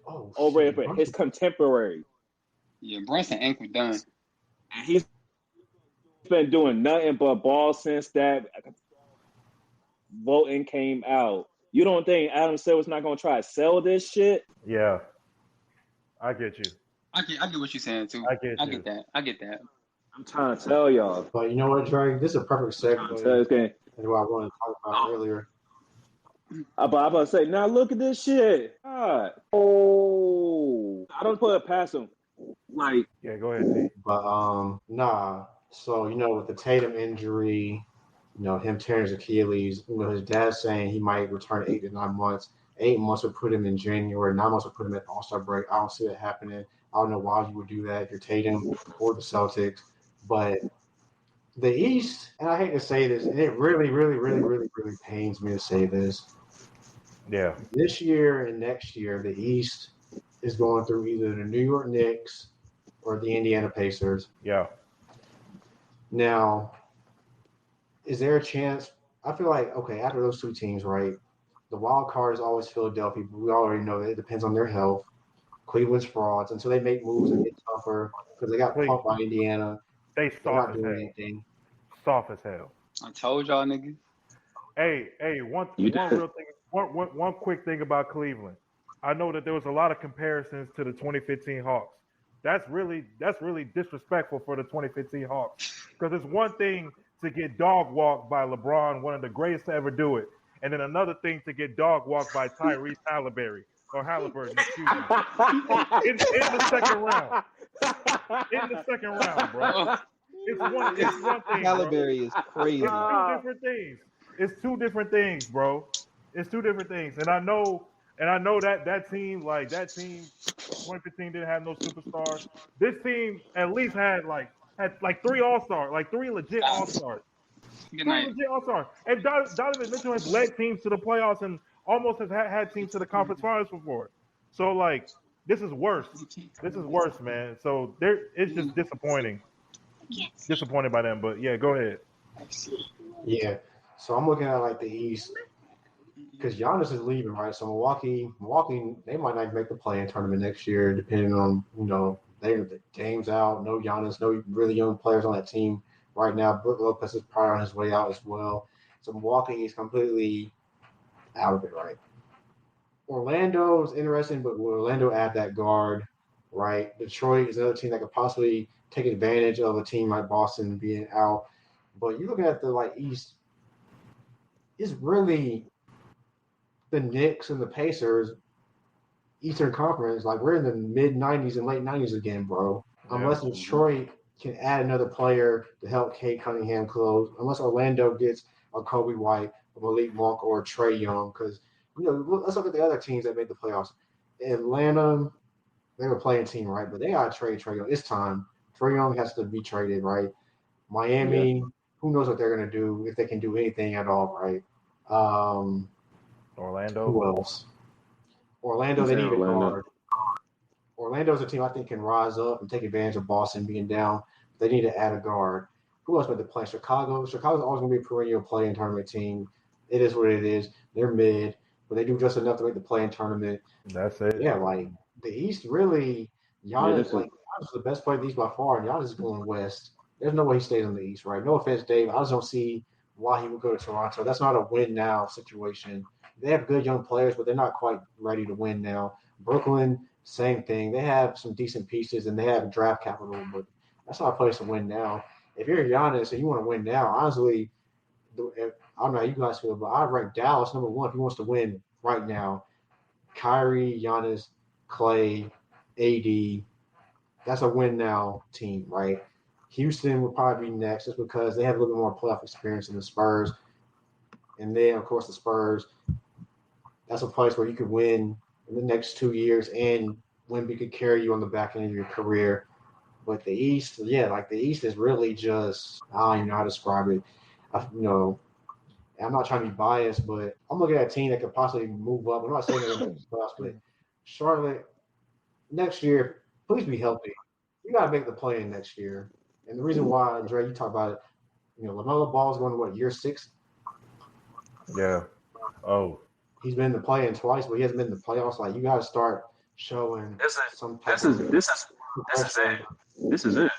all-rated player. His contemporary. Yeah, Brunson ankle done. And he's been doing nothing but ball since that voting came out. You don't think Adam Silver's not going to try to sell this shit? Yeah. I get you. I get what you're saying, too. I get that. I'm trying to tell y'all. But you know what, Dre? This is a perfect segue into what I wanted to talk about earlier. I'm about to say, now look at this shit. God. Oh. I don't put it past him. Like, yeah, go ahead, T. But nah. So with the Tatum injury, him tearing his Achilles, his dad saying he might return 8 to 9 months. 8 months would put him in January. 9 months would put him at All-Star break. I don't see it happening. I don't know why you would do that if you're Tatum or the Celtics. But the East, and I hate to say this, and it really, really, really, really, really pains me to say this. Yeah. This year and next year, the East is going through either the New York Knicks or the Indiana Pacers. Yeah. Now, is there a chance? I feel like, okay, after those two teams, right, the wild card is always Philadelphia, but we already know that it depends on their health. Cleveland's frauds until they make moves and get tougher because they got pumped by Indiana. They're not as doing hell. anything. Soft as hell. I told y'all niggas. Hey, one real thing. One quick thing about Cleveland. I know that there was a lot of comparisons to the 2015 Hawks. That's really disrespectful for the 2015 Hawks because it's one thing to get dog walked by LeBron, one of the greatest to ever do it, and then another thing to get dog walked by Tyrese Halliburton, excuse me, in the second round. In the second round, bro. It's one thing. Halliburton is crazy. It's two different things, bro. It's two different things, and I know that team 2015 didn't have no superstars. This team at least had like 3 all-stars, like 3 legit all-stars. Good night. Legit all-stars. And Donovan Mitchell has led teams to the playoffs and almost has had teams to the conference finals before. So like this is worse. This is worse, man. So it's just disappointing. Disappointed by them, but yeah, go ahead. Yeah. So I'm looking at like the East. because Giannis is leaving, right? So Milwaukee, they might not make the play-in tournament next year, depending on the Dame's out, no Giannis, no really young players on that team right now. Brook Lopez is probably on his way out as well. So Milwaukee is completely out of it, right? Orlando is interesting, but will Orlando add that guard, right? Detroit is another team that could possibly take advantage of a team like Boston being out. But you're looking at the East, it's really the Knicks and the Pacers, Eastern Conference. Like we're in the mid '90s and late '90s again, bro. Unless Detroit can add another player to help Kate Cunningham close, unless Orlando gets a Kobe White, a Malik Monk, or a Trey Young, because let's look at the other teams that made the playoffs. Atlanta, they were playing team, right? But they got to trade Trey Young. It's time. Trey Young has to be traded, right? Miami, who knows what they're going to do, if they can do anything at all, right? Orlando. Who else? Orlando, they need a guard. Orlando's a team I think can rise up and take advantage of Boston being down. They need to add a guard. Who else made the play? Chicago. Chicago's always going to be a perennial play-in tournament team. It is what it is. They're mid, but they do just enough to make the play-in tournament. That's it. Yeah, like the East really, Giannis, Giannis is the best player in the East by far, and Giannis is going west. There's no way he stays in the East, right? No offense, Dave. I just don't see why he would go to Toronto. That's not a win-now situation. They have good young players, but they're not quite ready to win now. Brooklyn, same thing. They have some decent pieces, and they have draft capital, but that's not a place to win now. If you're Giannis and you want to win now, honestly, I don't know how you guys feel, but I'd rank Dallas number one if he wants to win right now. Kyrie, Giannis, Clay, AD, that's a win now team, right? Houston would probably be next just because they have a little bit more playoff experience than the Spurs. And then, of course, the Spurs, that's a place where you could win in the next 2 years and Wemby could carry you on the back end of your career. But the East, the East is really just, I don't even know how to describe it. I'm not trying to be biased, but I'm looking at a team that could possibly move up. I'm not saying they're going to make the playoffs, but Charlotte, next year, please be healthy. You got to make the play-in next year. And the reason why, Dre, you talk about it, LaMelo Ball's going to year 6? Yeah. Oh. He's been in the play-in twice, but he hasn't been in the playoffs. Like, you got to start showing some type This is it. This is it.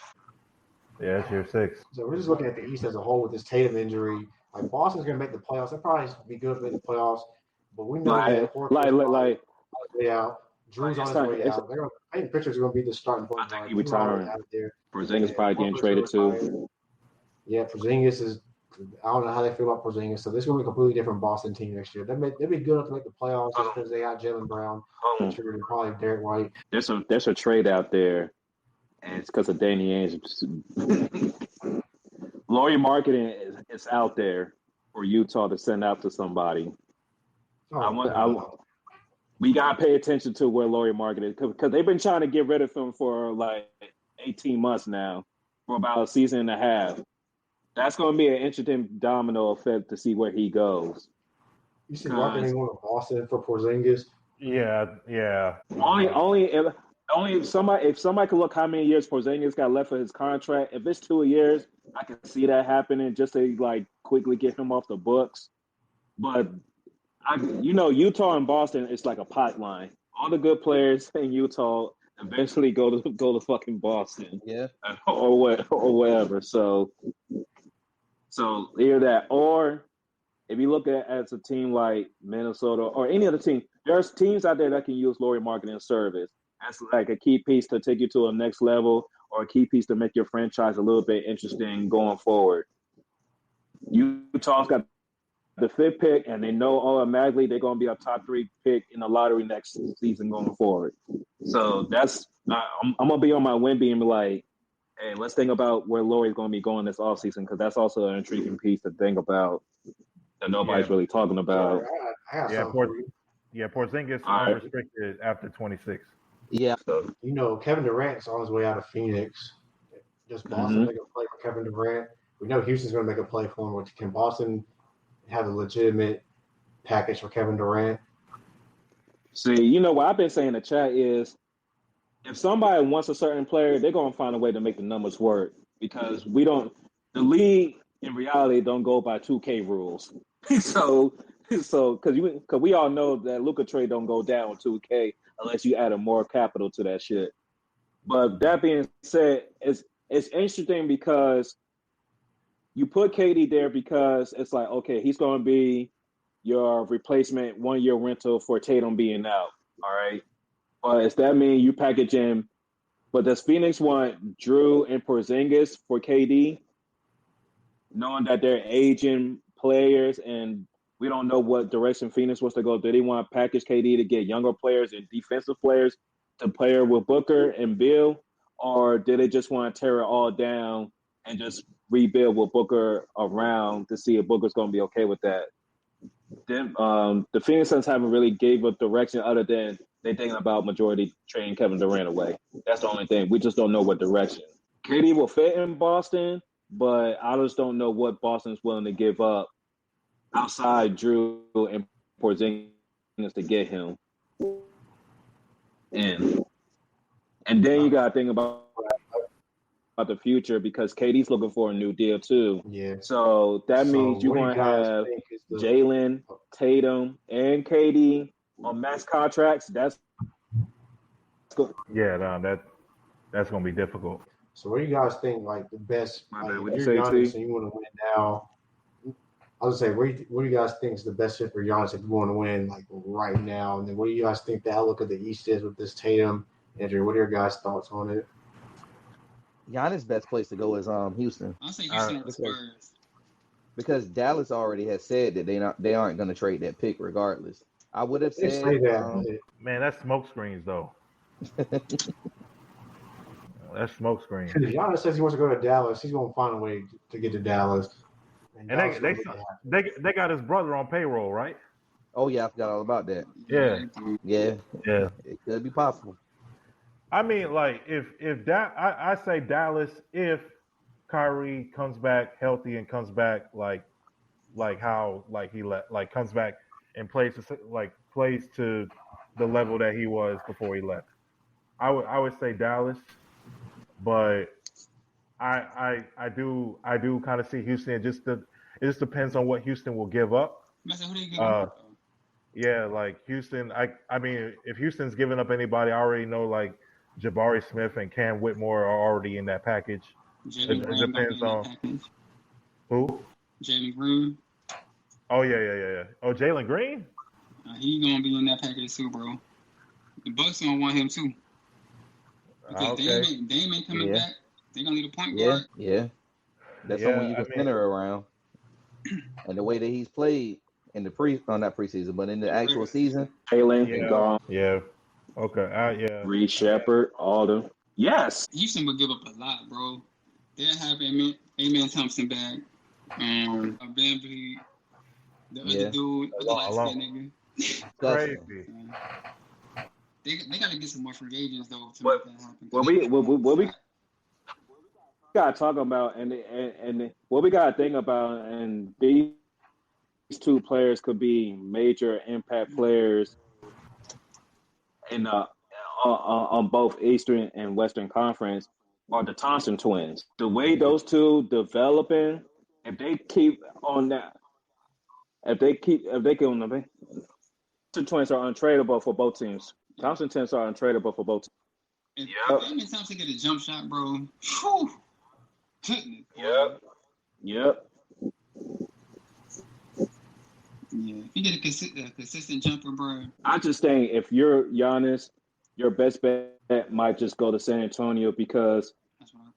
Yeah, it's year 6. So we're just looking at the East as a whole with this Tatum injury. Like, Boston's going to make the playoffs. They'll probably be good to make the playoffs. But we know that Horford's on his way out. Drew's on his way out. Peyton Pritchard's going to be the starting point guard. He retiring. Porzingis probably getting traded too. Yeah, Porzingis is – I don't know how they feel about Porzingis. So this is going to be a completely different Boston team next year. They'll be good enough to make the playoffs just because they got Jaylen Brown, Pritchard, and probably Derek White. There's a trade out there, and it's because of Danny Ainge. Lauri Markkanen is out there for Utah to send out to somebody. We got to pay attention to where Lauri Markkanen is because they've been trying to get rid of him for like 18 months now, for about a season and a half. That's going to be an interesting domino effect to see where he goes. You see Markkanen going to Boston for Porzingis? Yeah. Only if somebody could look how many years Porzingis got left of his contract. If it's 2 years, I can see that happening just to like quickly get him off the books. But Utah and Boston, it's like a pipeline. All the good players in Utah eventually go to fucking Boston, or whatever. So either that, or if you look at it as a team like Minnesota or any other team, there's teams out there that can use Lauri Markkanen's service as like a key piece to take you to a next level or a key piece to make your franchise a little bit interesting going forward. Utah's got the 5th pick, and they know automatically they're going to be a top 3 pick in the lottery next season going forward. So that's I'm going to be on my Wemby and be like, hey, let's think about where Lauri's going to be going this offseason because that's also an intriguing piece to think about that nobody's really talking about. Porzingis unrestricted after 26. Yeah. So, Kevin Durant's on his way out of Phoenix. Does Boston make a play for Kevin Durant? We know Houston's going to make a play for him. Can Boston have a legitimate package for Kevin Durant? See, what I've been saying in the chat is if somebody wants a certain player, they're going to find a way to make the numbers work because the league in reality don't go by 2K rules. So So, because we all know that Luka trade don't go down with 2K unless you add more capital to that shit. But that being said, it's interesting because you put KD there because it's like, okay, he's going to be your replacement 1 year rental for Tatum being out. All right. But does that mean you package in? But does Phoenix want Drew and Porzingis for KD, knowing that they're aging players and we don't know what direction Phoenix wants to go? Do they want to package KD to get younger players and defensive players to pair with Booker and Bill? Or did they just want to tear it all down and just rebuild with Booker around to see if Booker's going to be okay with that? Then, the Phoenix Suns haven't really gave a direction other than they thinking about majority trading Kevin Durant away. That's the only thing. We just don't know what direction. KD will fit in Boston, but I just don't know what Boston's willing to give up outside Drew and Porzingis to get him in. And then you got to think about the future because KD's looking for a new deal too. Yeah. So that means you're going to have Jalen, Tatum, and KD on max contracts. That's good. Yeah, no, that's going to be difficult. So what do you guys think, like, the best, My like, bad, if what'd you you're say, Giannis T? and you want to win now, I was going to say, what do you guys think is the best fit for Giannis if you want to win, like, right now? And then what do you guys think the outlook of the East is with this Tatum injury? What are your guys' thoughts on it? Giannis' best place to go is Houston. I'll say Houston or the Spurs. Because Dallas already has said that they aren't going to trade that pick regardless. I would have They said say that. Man, that's smoke screens though. That's smoke screens. If Giannis says he wants to go to Dallas, he's going to find a way to get to Dallas. And they got his brother on payroll, right? Oh yeah, I forgot all about that. Yeah. It could be possible. I mean, like if that I say Dallas if Kyrie comes back healthy and comes back like how he comes back and plays to the level that he was before he left. I would say Dallas, but I do kind of see Houston. It just depends on what Houston will give up. Yeah, like Houston. I mean, if Houston's giving up anybody, I already know like Jabari Smith and Cam Whitmore are already in that package. It depends on who. Jalen Green. Oh yeah. Oh, Jalen Green. He gonna be in that package too, bro. The Bucks gonna want him too. Because Dame ain't coming back. They gonna need a point guard. Yeah. That's someone you can center around. And the way that he's played in the not preseason, but in the actual season, Jalen gone. Yeah. Okay. Reed Shepard, all them. Yes. Houston would give up a lot, bro. They'll have Amen Thompson back. Bambi, the other dude, nigga. Crazy. They gotta get some more free agents though to make that happen. What we gotta talk about and what we gotta think about, and these two players could be major impact players in on both Eastern and Western Conference, are the Thompson twins. The way those two developing, if they keep on that, if they can, the twins are untradeable for both teams. Thompson twins are untradeable for both teams. If Amen Thompson get a jump shot, bro. Whew. Yep. Yeah, if you get a consistent jumper, bro. I just think if you're Giannis, your best bet might just go to San Antonio because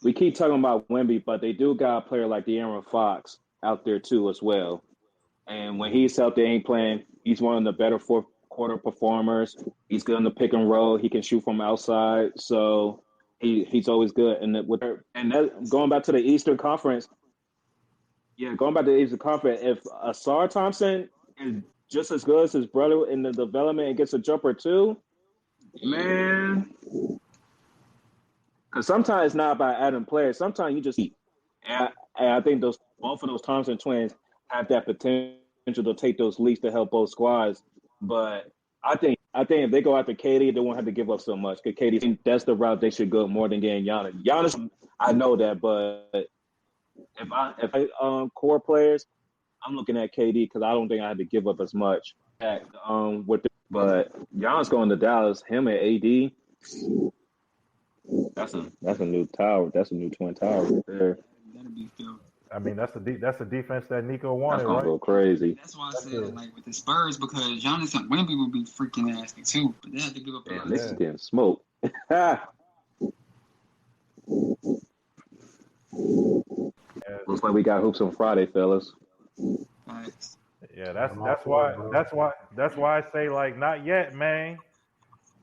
we keep talking about Wemby, but they do got a player like De'Aaron Fox out there too as well. And when he's out there, ain't playing, he's one of the better fourth quarter performers. He's good in the pick and roll. He can shoot from outside, so he's always good. And going back to the Eastern Conference, if Asar Thompson is just as good as his brother in the development and gets a jumper too, man. Because sometimes it's not about adding players. Sometimes you just eat. And I think both of those Thompson twins have that potential to take those leaps to help both squads. But I think if they go after KD, they won't have to give up so much. Because KD, that's the route they should go more than getting Giannis. Giannis, I know that, but if I core players, I'm looking at KD because I don't think I had to give up as much. But Giannis going to Dallas, him and AD. That's a new tower. That's a new twin tower right there. That'll be Phil. I mean, that's the defense that Nico That's wanted, gonna right? go crazy. That's why I said like with the Spurs because Giannis and Wemby would be freaking nasty too, but they had to give up. Damn, this is getting smoked. Looks like we got hoops on Friday, fellas. Nice. Yeah, that's why I say like not yet, man.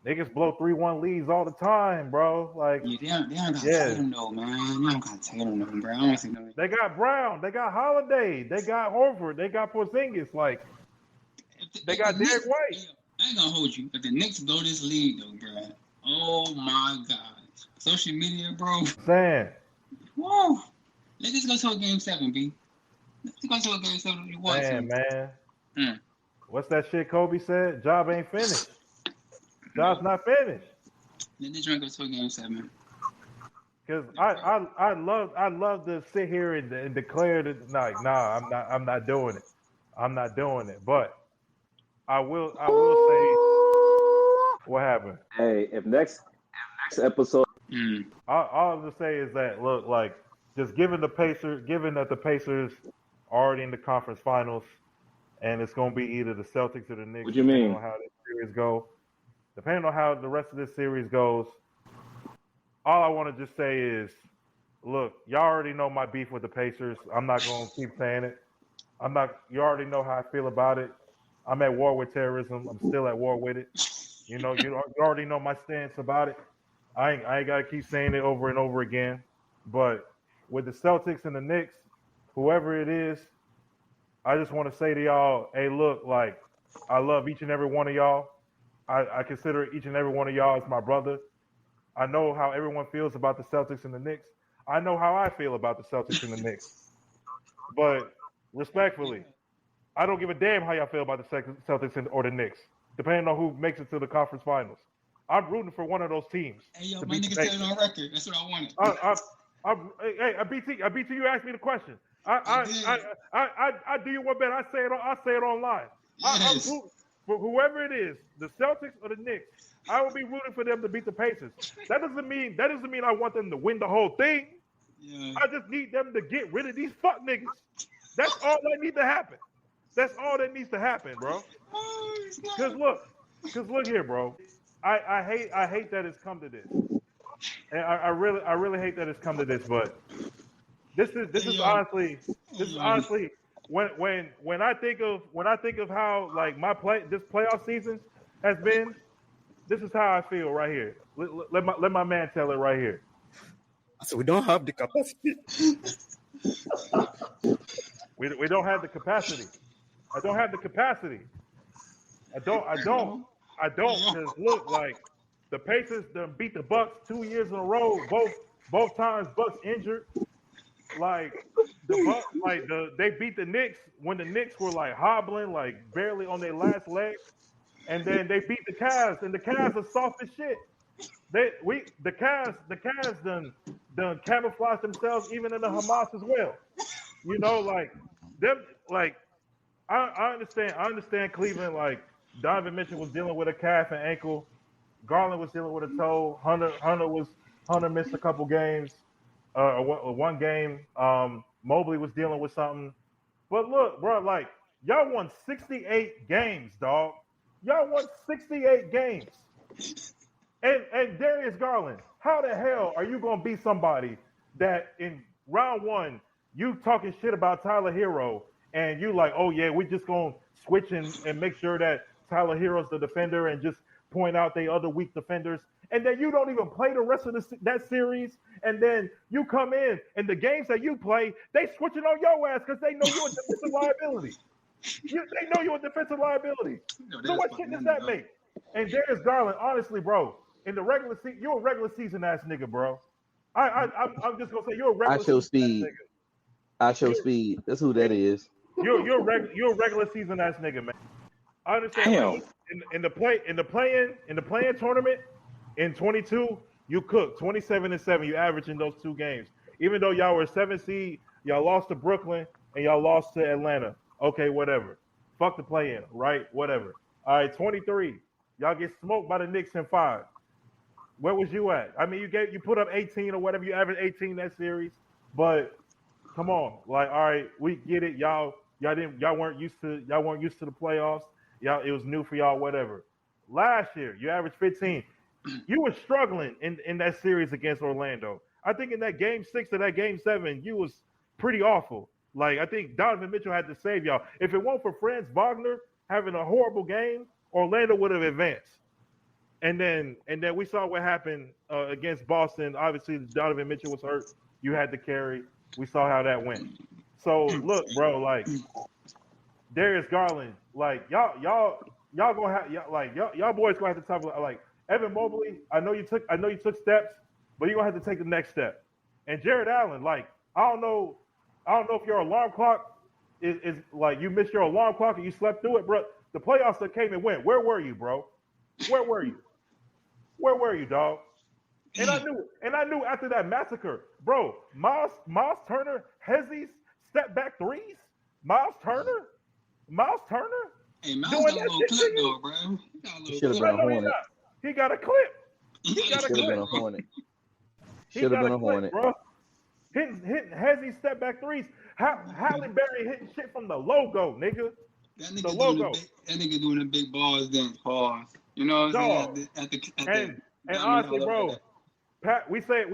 Niggas blow 3-1 leads all the time, bro. Like Yeah, they don't got Tatum though, man. They don't got Tatum though, bro. I don't see no. they got Brown, they got Holiday, they got Horford, they got Porzingis. Like they got Derek White. I ain't gonna hold you. If the Knicks blow this lead though, bro. Oh my God. Social media, bro. Saying. Whoa. Let's just go to a game 7, B. Let's go to a game 7 if you want to. Man. What's that shit Kobe said? Job ain't finished. Job's not finished. Let this drink go to a game 7. Because I love to sit here and declare that like, nah, I'm not doing it. I'm not doing it. But I will say what happened. Hey, if next episode All I'm gonna say is that look, like, just given that the Pacers are already in the conference finals, and it's gonna be either the Celtics or the Knicks. What you mean? Depending on how this series go. Depending on how the rest of this series goes, all I want to just say is, look, y'all already know my beef with the Pacers. I'm not gonna keep saying it. You already know how I feel about it. I'm at war with terrorism. I'm still at war with it. You know, you already know my stance about it. I ain't gotta keep saying it over and over again. But with the Celtics and the Knicks, whoever it is, I just want to say to y'all, hey, look, like, I love each and every one of y'all. I consider each and every one of y'all as my brother. I know how everyone feels about the Celtics and the Knicks. I know how I feel about the Celtics and the Knicks. But respectfully, I don't give a damn how y'all feel about the Celtics or the Knicks, depending on who makes it to the conference finals. I'm rooting for one of those teams. Hey, yo, my nigga said it on record. That's what I wanted. Hey, BT, you asked me the question. I do you one better. I say it online. Yes. I'm rooting for whoever it is, the Celtics or the Knicks. I will be rooting for them to beat the Pacers. That doesn't mean I want them to win the whole thing. Yeah. I just need them to get rid of these fuck niggas. That's all that needs to happen. That's all that needs to happen, bro. Cause look here, bro. I hate that it's come to this. And I really hate that it's come to this, but this is honestly when I think of how like this playoff season has been, this is how I feel right here. Let my man tell it right here. So we don't have the capacity. We don't have the capacity. I don't have the capacity. I don't. Because look, like the Pacers done beat the Bucks 2 years in a row. Both times Bucks injured. Like the Bucks, they beat the Knicks when the Knicks were like hobbling, like barely on their last leg, and then they beat the Cavs, and the Cavs are soft as shit. The Cavs done camouflage themselves even in the Hamas as well. You know, like them, like I understand Cleveland. Like Donovan Mitchell was dealing with a calf and ankle, Garland was dealing with a toe. Hunter missed a couple games, one game. Mobley was dealing with something. But look, bro, like y'all won 68 games, dog. Y'all won 68 games. And Darius Garland, how the hell are you gonna beat somebody that in round one you talking shit about Tyler Hero and you like, oh yeah, we just gonna switch and make sure that Tyler Hero's the defender and just point out they other weak defenders, and then you don't even play the rest of that series, and then you come in and the games that you play, they switching on your ass because they know you're a defensive liability. They know you're a defensive liability. So what shit does that make? And Darius Garland, honestly, bro, in the regular season, you're a regular season ass nigga, bro. I'm just gonna say you're a regular. I show season speed. ass nigga. I show speed. That's who that is. You're a regular season ass nigga, man. I understand. Damn. In the play-in tournament in 22, you cooked 27-7. You averaged in those two games. Even though y'all were 7 seed, y'all lost to Brooklyn and y'all lost to Atlanta. Okay, whatever. Fuck the play in, right? Whatever. All right, 23. Y'all get smoked by the Knicks in 5. Where was you at? I mean, you put up 18 or whatever. You averaged 18 that series, but come on, like, all right, we get it. Y'all weren't used to the playoffs. Y'all, it was new for y'all. Whatever. Last year, you averaged 15. You were struggling in that series against Orlando. I think in that game 6 or that game 7, you was pretty awful. Like, I think Donovan Mitchell had to save y'all. If it weren't for Franz Wagner having a horrible game, Orlando would have advanced. And then we saw what happened against Boston. Obviously, Donovan Mitchell was hurt. You had to carry. We saw how that went. So look, bro, like Darius Garland, like y'all gonna have y'all boys gonna have to talk about, like, Evan Mobley. I know you took steps, but you're gonna have to take the next step. And Jared Allen, like, I don't know if your alarm clock is like, you missed your alarm clock and you slept through it, bro. The playoffs that came and went. Where were you, bro? Where were you? Where were you, dog? And I knew after that massacre, bro. Miles Turner, Hezzy's step back threes. Miles Turner. Hey, Miles got a little clip though, bro. He should have been a Hornet. He got a clip. Should have been a Hornet. Should have been a Hornet, bro. Hitting Hezzy step back threes. Halle Berry hitting shit from the logo, nigga. That nigga doing the big balls then pause. You know what I'm saying? And honestly, bro, we said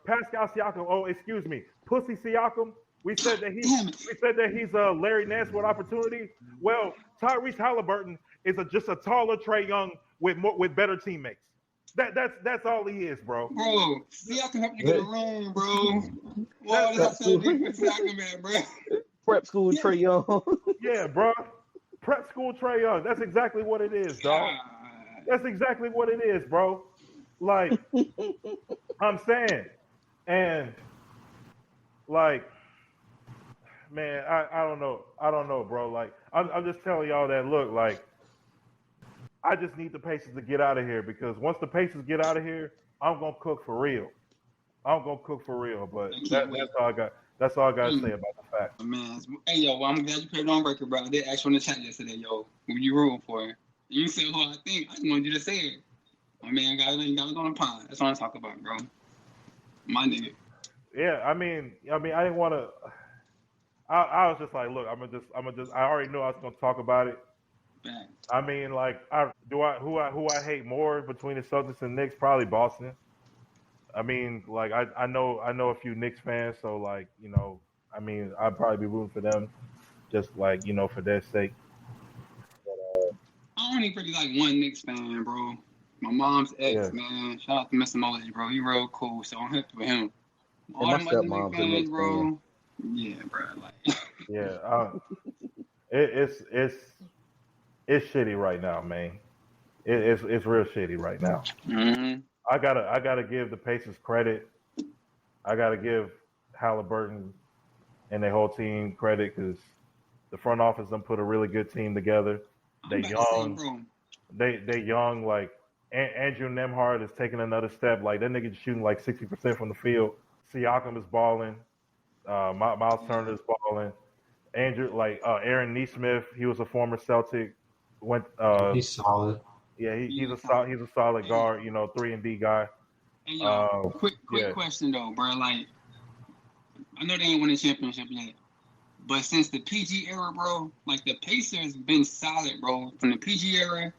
Pascal Siakam. Oh, excuse me, Pussy Siakam. We said that he's Larry Nance with opportunity. Well, Tyrese Halliburton is just a taller Trae Young with better teammates. That's all he is, bro. Bro, Siakam help you get around, bro. Wow, that's so different, Siakam, man, bro. Prep school Trae Young. Yeah, bro. Prep school Trae Young. That's exactly what it is, dog. That's exactly what it is, bro. Like, I'm saying. And, like, man, I don't know, bro. Like, I'm just telling y'all that, look, like, I just need the Pacers to get out of here, because once the Pacers get out of here, I'm going to cook for real. But that's all I got. That's all I got to say about the fact. Man, hey, yo, well, I'm glad you put it on record, bro. I did ask you on the chat yesterday, yo, who you rooting for. You said who I think. I just wanted you to say it. My man got it on the pond. That's what I'm talking about, bro. My nigga. Yeah, I mean, I didn't want to. I was just like, look, I'm gonna just. I already knew I was gonna talk about it. Back. I mean, like, who I hate more between the Celtics and Knicks? Probably Boston. I mean, like, I know a few Knicks fans, so, like, you know, I mean, I'd probably be rooting for them, just, like, you know, for their sake. But, I only really like one Knicks fan, bro. My mom's ex, man. Shout out to Mr. Moses, bro. He real cool, so I'm happy with him. All my them other stepmom's Knicks a fans, Knicks bro. fan. Yeah, bro. Like, yeah, it's shitty right now, man. It's real shitty right now. mm-hmm. I gotta give the Pacers credit. I gotta give Halliburton and their whole team credit, because the front office done put a really good team together. They young, they young. Like, Andrew Nembhard is taking another step. Like, that nigga's shooting like 60% from the field. Siakam is balling. Miles Turner is balling. Aaron Nesmith, he was a former Celtic. He's solid. Yeah, he's a solid guard. You know, 3-and-D guy. Hey, yo, quick question though, bro. Like, I know they ain't won a championship yet, but since the PG era, bro, like, the Pacers been solid, bro. From the PG era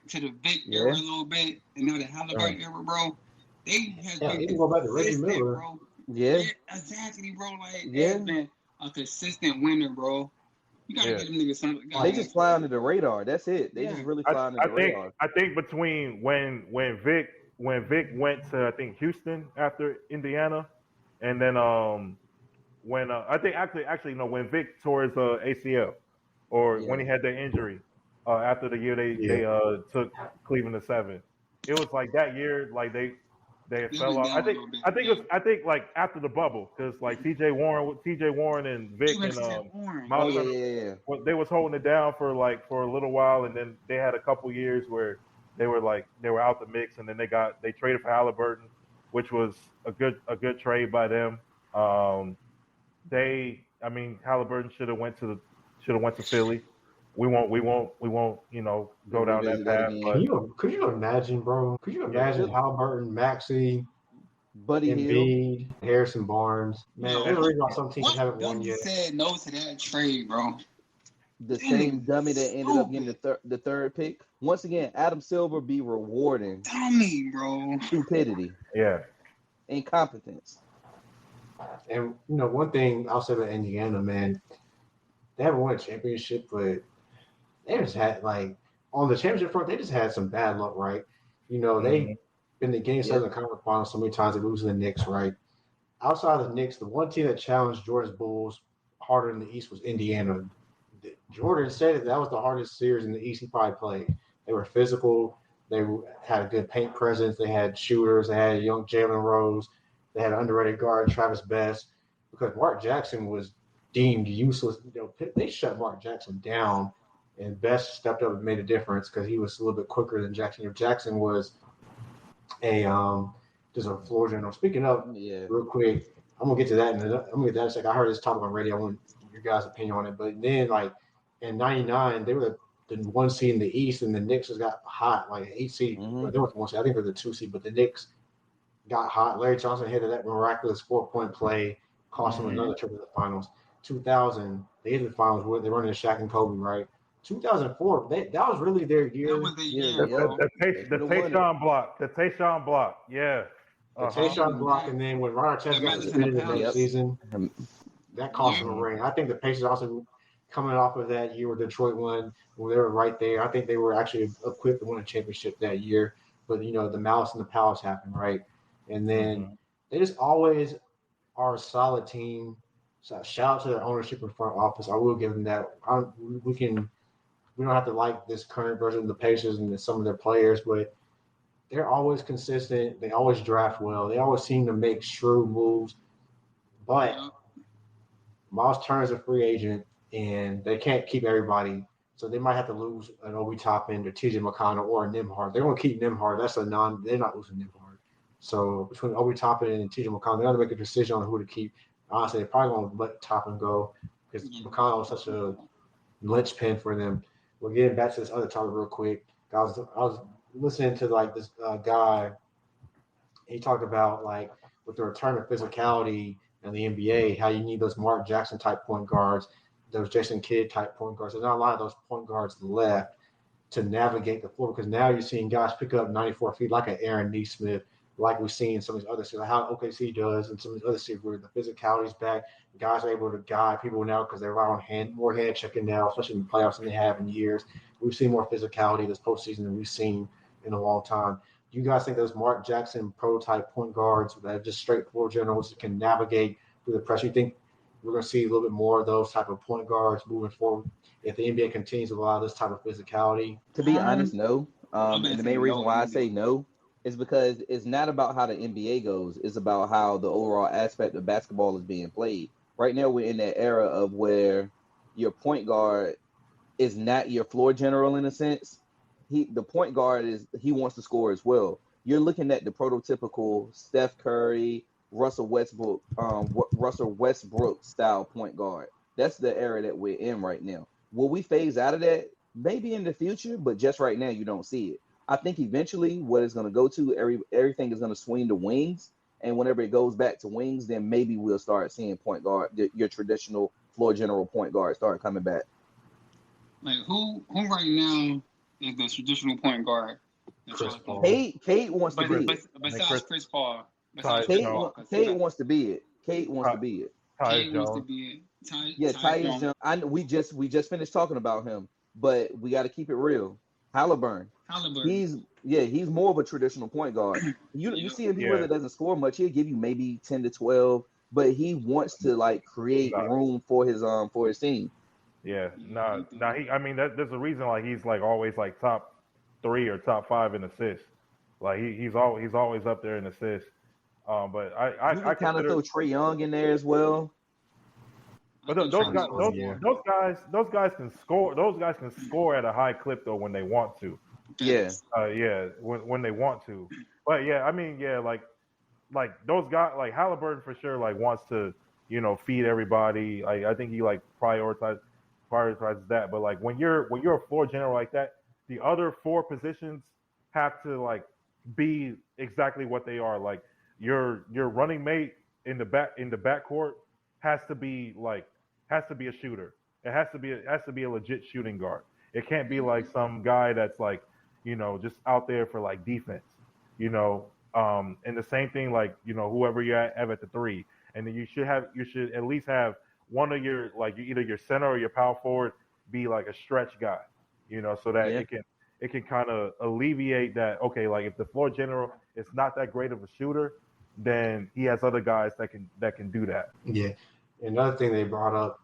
to the Vic era a little bit, and now the Halliburton era, bro. They have been even go back to Reggie Miller, bro. Yeah, exactly, bro. Like, they've been a consistent winner, bro. You gotta get them niggas something. They just fly under the radar. That's it. They just really fly under the radar. I think between when Vic went to, I think, Houston after Indiana, and then when I think when Vic tore his ACL, or when he had that injury after the year they took Cleveland to 7. It was like that year, like they fell off. I think like after the bubble, because like TJ Warren and Vic and Miles Turner, they was holding it down for a little while, and then they had a couple years where they were out the mix, and then they traded for Halliburton, which was a good trade by them. They I mean, Halliburton should have went to Philly. We won't go down that Revisit that path. again. But Could you imagine, bro? Could you imagine Halliburton, Maxey, Buddy Hield. Embiid, Harrison Barnes? Man, there's a reason why some teams haven't won yet. Said no to that trade, bro. The same dummy that ended up getting the third pick. Once again, Adam Silver be rewarding dummy, bro. stupidity. Yeah. Incompetence. And one thing I'll say about Indiana, man, they haven't won a championship, but they just had on the championship front, they just had some bad luck, right? They've been the game 7 of the conference finals so many times they lose to the Knicks, right? Outside of the Knicks, the one team that challenged Jordan's Bulls harder in the East was Indiana. Jordan said that was the hardest series in the East he probably played. They were physical. They had a good paint presence. They had shooters. They had young Jalen Rose. They had an underrated guard, Travis Best, because Mark Jackson was deemed useless. They shut Mark Jackson down, and Best stepped up and made a difference because he was a little bit quicker than Jackson. If Jackson was just a floor general. Speaking of, real quick, I'm gonna get to that. I'm gonna get that in a second. I heard this topic on radio. I want your guys' opinion on it. But then, in '99, they were the 1 seed in the East, and the Knicks just got hot, like an 8 seed. They were the 1 seed. I think they're the 2 seed, but the Knicks got hot. Larry Johnson hit that miraculous 4-point play, cost them another trip to the finals. 2000, they hit the finals. They running Shaq and Kobe, right? 2004, that was really their year. That was the year. The Tayshaun block. The Tayshaun block. Yeah. The Tayshaun block, and then when Ron Artest got suspended the next season, that cost them a ring. I think the Pacers also coming off of that year where Detroit won, when they were right there. I think they were actually equipped to win a championship that year. But, the malice and the palace happened, right? And then they just always are a solid team. So shout out to their ownership and front office. I will give them that. We don't have to like this current version of the Pacers and some of their players, but they're always consistent. They always draft well. They always seem to make shrewd moves. But Miles Turner's a free agent, and they can't keep everybody. So they might have to lose an Obi Toppin or TJ McConnell or a Nembhard. They're going to keep Nembhard. They're not losing Nembhard. So between Obi Toppin and TJ McConnell, they got to make a decision on who to keep. Honestly, they're probably going to let Toppin go because McConnell is such a linchpin for them. We're getting back to this other topic real quick. I was listening to this guy. He talked about with the return of physicality in the NBA, how you need those Mark Jackson type point guards, those Jason Kidd type point guards. There's not a lot of those point guards left to navigate the floor because now you're seeing guys pick up 94 feet like an Aaron Nesmith, like we've seen some of these other cities, how OKC does, and some of these other cities where the physicality's back. Guys are able to guide people now because they're on more hand checking now, especially in the playoffs than they have in years. We've seen more physicality this postseason than we've seen in a long time. Do you guys think those Mark Jackson prototype point guards that are just straight floor generals can navigate through the pressure? You think we're going to see a little bit more of those type of point guards moving forward if the NBA continues to allow this type of physicality? To be honest, no. And the main reason why I say no is because it's not about how the NBA goes. It's about how the overall aspect of basketball is being played. Right now, we're in that era of where your point guard is not your floor general in a sense. The point guard he wants to score as well. You're looking at the prototypical Steph Curry, Russell Westbrook style point guard. That's the era that we're in right now. Will we phase out of that? Maybe in the future, but just right now, you don't see it. I think eventually what it's going to go to, everything is going to swing to wings. And whenever it goes back to wings, then maybe we'll start seeing point guard, your traditional floor general point guard start coming back. Who right now is the traditional point guard? Chris Paul. Kate wants to be it. Besides Chris Paul. Kate wants to be it. Kate wants to be it. Tyus Jones. We just finished talking about him, but we got to keep it real. Halliburton. He's more of a traditional point guard. You see him, he really doesn't score much. He'll give you maybe 10 to 12, but he wants to create room for his team. Yeah, there's a reason he's always top 3 or top 5 in assists. He's always up there in assists. But I kind of throw Trae Young in there as well. But those guys can score. Those guys can score at a high clip though when they want to. Yeah. When they want to. But those guys Halliburton for sure wants to feed everybody. I think he like prioritizes that. But like when you're a floor general like that, the other four positions have to like be exactly what they are. Like your running mate in the backcourt has to be a shooter. It has to be a legit shooting guard. It can't be like some guy that's like, just out there for like defense. And the same thing like, whoever you have at the three. And then you should at least have one of your like either your center or your power forward be like a stretch guy, so that Yeah. it can kind of alleviate that. Okay, like if the floor general is not that great of a shooter, then he has other guys that can do that. Yeah. Another thing they brought up,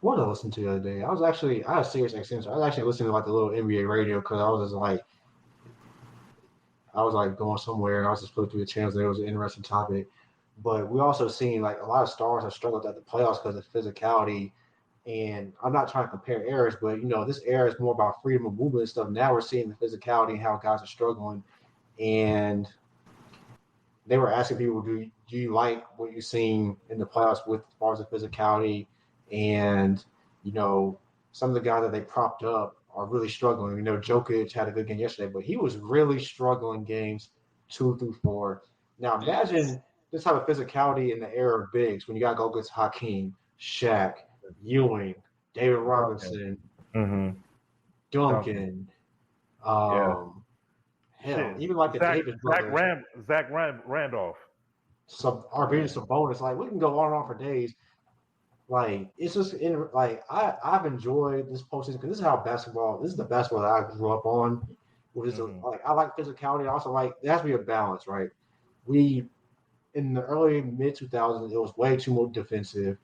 what did I listen to the other day? I had serious accents. I was actually listening to like the little NBA radio because I was like going somewhere and I was just flipping through the channels and it was an interesting topic. But we also seen like a lot of stars have struggled at the playoffs because of physicality. And I'm not trying to compare eras, but this era is more about freedom of movement and stuff. Now we're seeing the physicality and how guys are struggling. And they were asking people, do you like what you've seen in the playoffs with as far as the physicality? And, some of the guys that they propped up are really struggling. Jokic had a good game yesterday, but he was really struggling games 2 through 4. Now imagine this type of physicality in the era of bigs when you got to go against Hakeem, Shaq, Ewing, David Robinson, Mm-hmm. Duncan, Yeah. hell, Shit. even like the Davis brothers. Zach Randolph. Some bonus. Like we can go on and on for days. Like it's just I've enjoyed this postseason because this is how basketball. This is the basketball that I grew up on. Which is like I like physicality. I also like there has to be a balance, right? We in the early mid 2000s, it was way too more defensive.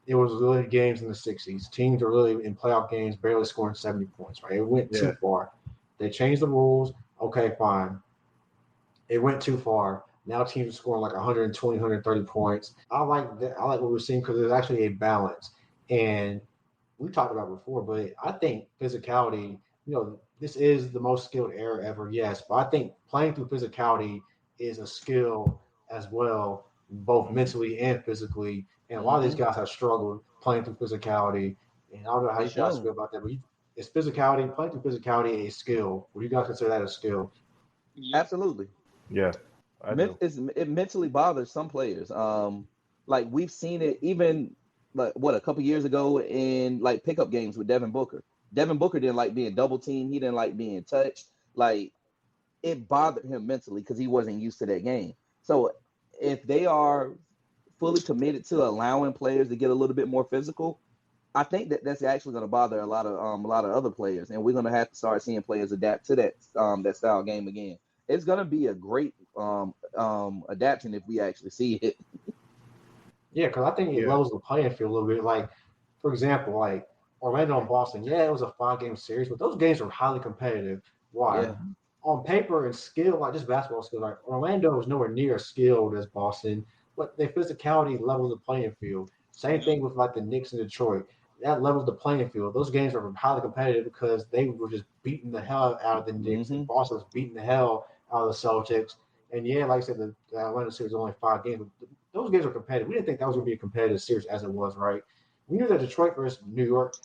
It was really games in the 60s. Teams are really in playoff games barely scoring 70 points, right? It went too far. They changed the rules. Okay, fine. It went too far. Now teams are scoring like 120, 130 points. I like that. I like what we're seeing because there's actually a balance. And we talked about it before, but I think physicality, this is the most skilled era ever, yes. But I think playing through physicality is a skill as well, both mentally and physically. And a lot of these guys have struggled playing through physicality. And I don't know how you guys feel about that, but is physicality, playing through physicality a skill? Would you guys consider that a skill? Absolutely. Yeah. It mentally bothers some players. Like we've seen it even like a couple years ago in like pickup games with Devin Booker. Devin Booker didn't like being double teamed. He didn't like being touched. Like it bothered him mentally because he wasn't used to that game. So if they are fully committed to allowing players to get a little bit more physical, I think that's actually going to bother a lot of other players, and we're going to have to start seeing players adapt to that style game again. It's going to be a great adaptation if we actually see it. Yeah, because I think it levels the playing field a little bit. Like, for example, like Orlando and Boston. Yeah, it was a 5-game series, but those games were highly competitive. Why? Yeah. On paper and skill, like just basketball skill, like Orlando was nowhere near as skilled as Boston, but their physicality levels the playing field. Same thing with like the Knicks in Detroit. That levels the playing field. Those games were highly competitive because they were just beating the hell out of the Knicks, and Boston was beating the hell out of the Celtics. And yeah, like I said, the Atlanta series was only 5 games. But those games were competitive. We didn't think that was going to be a competitive series as it was, right? We knew that Detroit versus New York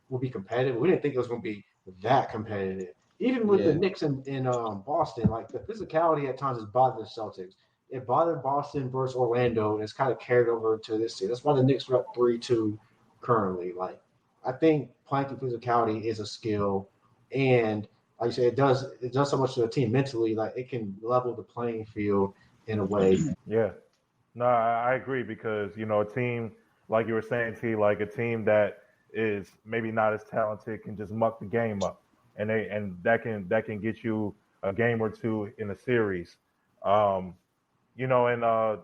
would be competitive. We didn't think it was going to be that competitive. Even with the Knicks in Boston, like the physicality at times has bothered the Celtics. It bothered Boston versus Orlando, and it's kind of carried over to this series. That's why the Knicks are up 3-2 currently. Like, I think playing through physicality is a skill, and like you said, it does so much to the team mentally. Like it can level the playing field in a way. Yeah. No, I agree because a team like you were saying, T, like a team that is maybe not as talented can just muck the game up, and that can get you a game or two in a series. And I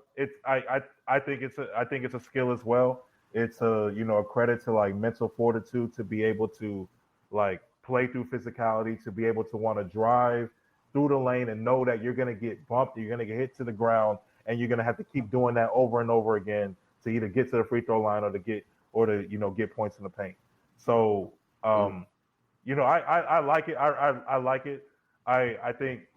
think it's a skill as well. It's a credit to like mental fortitude to be able to like play through physicality, to be able to want to drive through the lane and know that you're gonna get bumped, you're gonna get hit to the ground, and you're gonna have to keep doing that over and over again to either get to the free throw line or to get points in the paint. So I like it. I like it. I think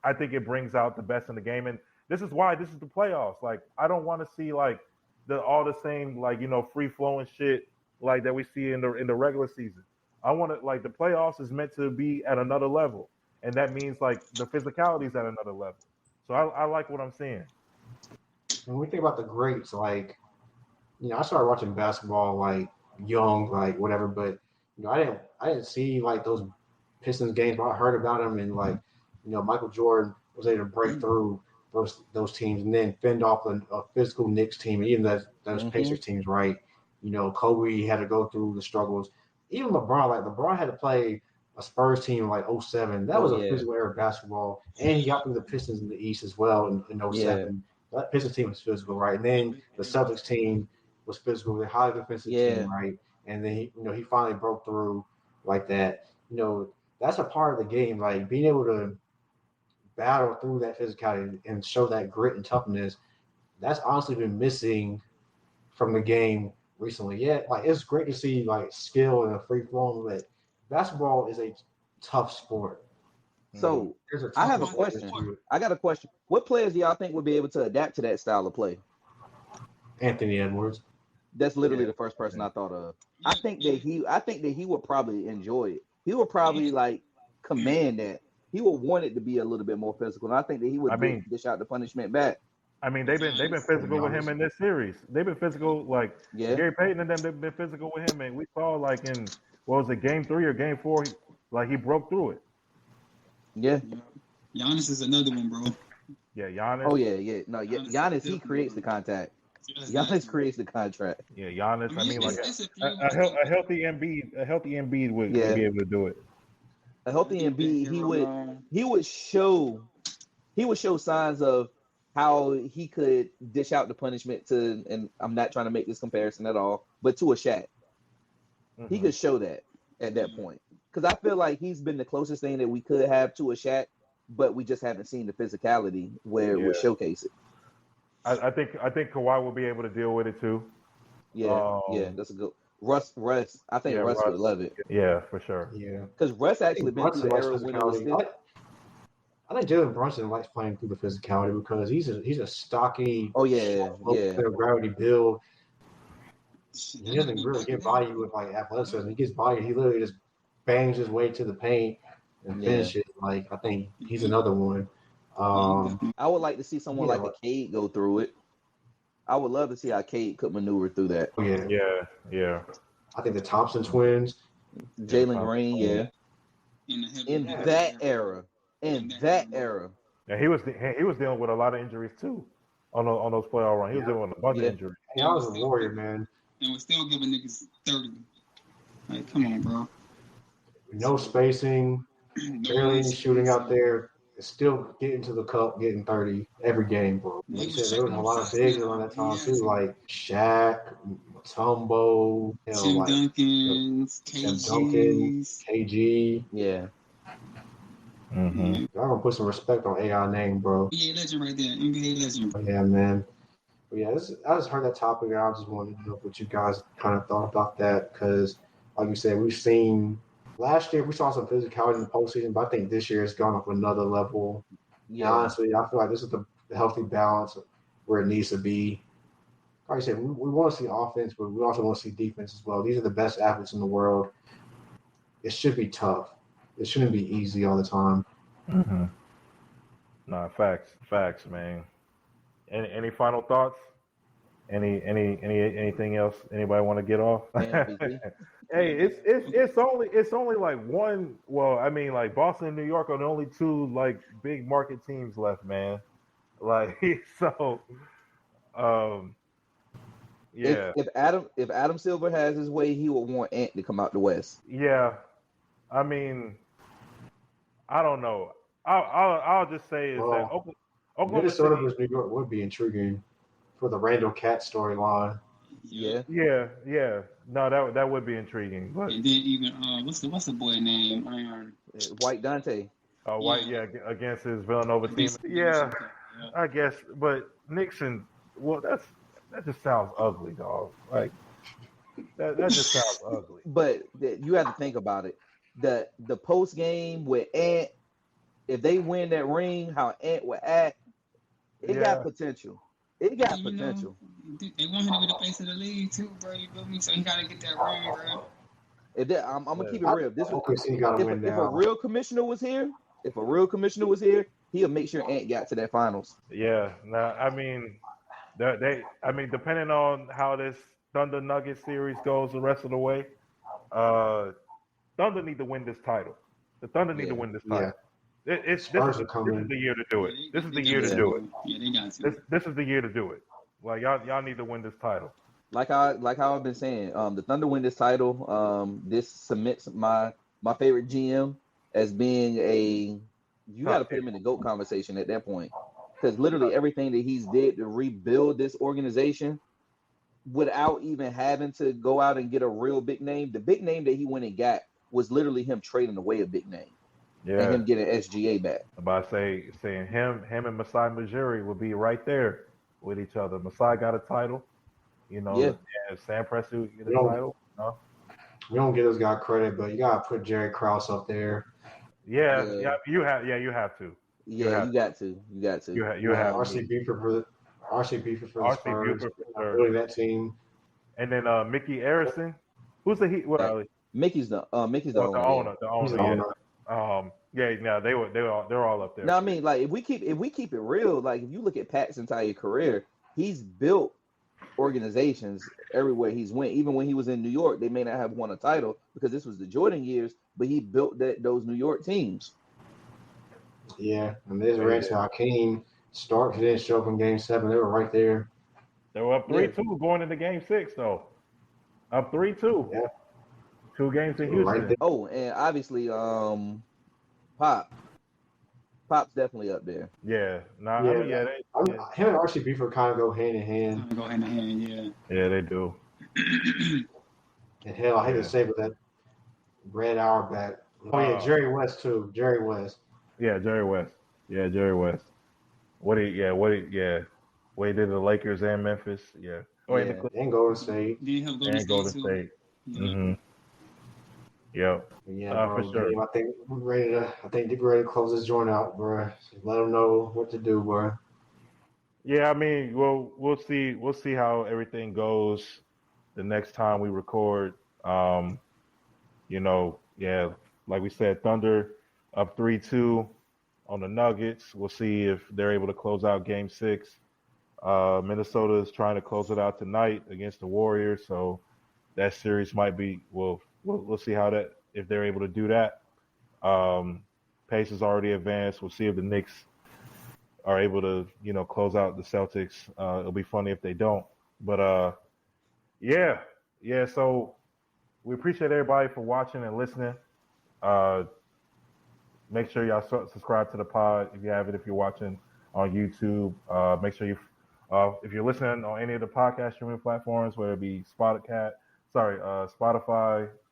I think it brings out the best in the game, and this is why this is the playoffs. Like I don't want to see like all the same like free flowing shit like that we see in the regular season. I want to like the playoffs is meant to be at another level, and that means like the physicality is at another level. So I like what I'm seeing. When we think about the greats, like I started watching basketball like young, like whatever, but I didn't see like those Pistons games, but I heard about them, and like Michael Jordan was able to break through those teams and then fend off a physical Knicks team, and even those Pacers teams, right? Kobe had to go through the struggles. Even LeBron had to play a Spurs team like 07. That was a physical era of basketball, and he got through the Pistons in the East as well in 07. That Pistons team was physical, right? And then the Celtics team was physical, the high defensive team, right? And then he finally broke through like that. That's a part of the game, like being able to battle through that physicality and show that grit and toughness. That's honestly been missing from the game recently. Yeah, like it's great to see like skill and a free flowing, but basketball is a tough sport. So I have a question. I got a question. What players do y'all think would be able to adapt to that style of play? Anthony Edwards. That's literally the first person I thought of. I think that he would probably enjoy it. He would probably like command that. He would want it to be a little bit more physical, and I think that he would dish out the punishment back. I mean, they've been physical with him in this series. They've been physical, like Gary Payton and them. They've been physical with him, and we saw like in what was it, Game 3 or Game 4, like he broke through it. Yeah. Giannis is another one, bro. Yeah, Giannis. Oh yeah. No, Giannis he creates the contact. Giannis creates the contract. Yeah, Giannis. I mean, like a healthy Embiid would be able to do it. A healthy Embiid, he would show signs of how he could dish out the punishment to, and I'm not trying to make this comparison at all, but to a Shaq. He could show that at that point. Because I feel like he's been the closest thing that we could have to a Shaq, but we just haven't seen the physicality where it would showcase it. I think Kawhi will be able to deal with it too. Yeah, that's a good Russ. I think Russ would love it. Yeah, for sure. Yeah, because Russ actually been through the era when it was still. I think Jalen Brunson likes playing through the physicality because he's a stocky, gravity build. He doesn't really get by you with like athleticism. He gets by you. He literally just bangs his way to the paint and finish it. Like I think he's another one. I would like to see someone like a Cade go through it. I would love to see how Cade could maneuver through that. Yeah. I think the Thompson twins, Jalen Green, in that era. Yeah, he was dealing with a lot of injuries too on those playoff runs. He was dealing with a bunch of injuries. Hey, I was a warrior, man. And we're still giving niggas 30. Like, come on, bro. No spacing, barely any shooting out there. Still getting to the cup, getting 30 every game, bro. Like you said, there was a lot of bigs around that time too, like Shaq, Mutombo, Tim Duncan, KG. Yeah. I'm gonna put some respect on AI name, bro. NBA legend right there, NBA legend. Yeah, man. But yeah, I just heard that topic, and I just wanted to know what you guys kind of thought about that, because, like you said, we've seen. Last year, we saw some physicality in the postseason, but I think this year it's gone up another level. Yeah. And honestly, I feel like this is the healthy balance where it needs to be. Like I said, we want to see offense, but we also want to see defense as well. These are the best athletes in the world. It should be tough. It shouldn't be easy all the time. Nah, facts, man. Any final thoughts? Anything else? Anybody want to get off? Hey, it's only like one. Well, I mean, like Boston and New York are the only two like big market teams left, man. Like so, yeah. If Adam Silver has his way, he would want Ant to come out the West. Yeah, I mean, I don't know. I'll just say is that Oklahoma Minnesota versus New York would be intriguing for the Randall Cat storyline. Yeah. No, that would be intriguing. But and then even what's the boy name? White Dante. Oh, White, against his Villanova team. Yeah, I guess. But Nixon, well, that just sounds ugly, dog. Like that just sounds ugly. But you have to think about it. The post game with Ant, if they win that ring, how Ant would act, it got potential. It got You know, potential. they want him to be the face of the league too, bro. You feel me? So he gotta get that ring, bro. I'm gonna keep it real. This was OKC got to win if a now. real commissioner was here, he'll make sure Ant got to that finals. Yeah. Now, I mean, depending on how this Thunder Nuggets series goes the rest of the way, Thunder need to win this title. The Thunder need to win this title. This Spurs is are coming. the year to do it. This is the year to do it. Yeah, they got to. This is the year to do it. Like y'all need to win this title. Like how I've been saying, the Thunder win this title. This cements my favorite GM as being you got to put him in the GOAT conversation at that point, because literally everything that he's did to rebuild this organization without even having to go out and get a real big name. The big name that he went and got was literally him trading away a big name. Yeah. And him getting SGA back. About saying him and Masai Ujiri will be right there with each other. Masai got a title, and Sam Presti get a title. No? We don't give this guy credit, but you gotta put Jerry Krause up there. Yeah, you have to. You got to. You have RC Buford for the Spurs. Really that team. And then Mickey Arison. Who's the Mickey's the owner. The owner. They're all up there. Now I mean, like if we keep it real, like if you look at Pat's entire career, he's built organizations everywhere he's went. Even when he was in New York, they may not have won a title because this was the Jordan years, but he built those New York teams. Yeah, and there's Rance Hakeem. Stark didn't show up in Game 7. They were right there. They were up 3-2 going into Game 6, though. Up 3-2. Yeah. 2 games in Houston. Right oh, and obviously, Pop's definitely up there. Yeah. Him and RC Buford kind of go hand in hand. Yeah. Yeah, they do. And hell, I hate to say, but that Brad Auerbach. Oh yeah, Jerry West too. Jerry West. Yeah, Jerry West. What he did to the Lakers and Memphis. Yeah. And Golden State. Golden State. Mm-hmm. Yep. Yeah, for sure. I think they're ready to close this joint out, bro. Let them know what to do, bro. Yeah, I mean, we'll see. We'll see how everything goes the next time we record. Like we said, Thunder up 3-2 on the Nuggets. We'll see if they're able to close out Game 6. Minnesota is trying to close it out tonight against the Warriors, so that series might be. We'll see if they're able to do that. Pacers already advanced. We'll see if the Knicks are able to, close out the Celtics. It'll be funny if they don't. But yeah. So we appreciate everybody for watching and listening. Make sure y'all subscribe to the pod if you have it. If you're watching on YouTube, make sure if you're listening on any of the podcast streaming platforms, whether it be Spotify,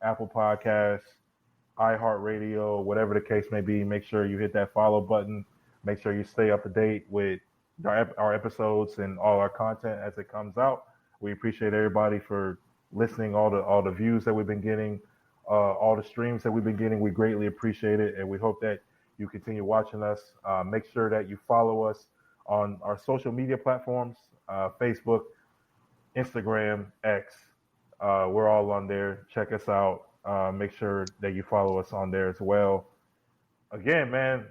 Apple Podcasts, iHeartRadio, whatever the case may be, make sure you hit that follow button. Make sure you stay up to date with our episodes and all our content as it comes out. We appreciate everybody for listening, all the views that we've been getting, all the streams that we've been getting. We greatly appreciate it, and we hope that you continue watching us. Make sure that you follow us on our social media platforms, Facebook, Instagram, X. We're all on there. Check us out. Make sure that you follow us on there as well. Again, man,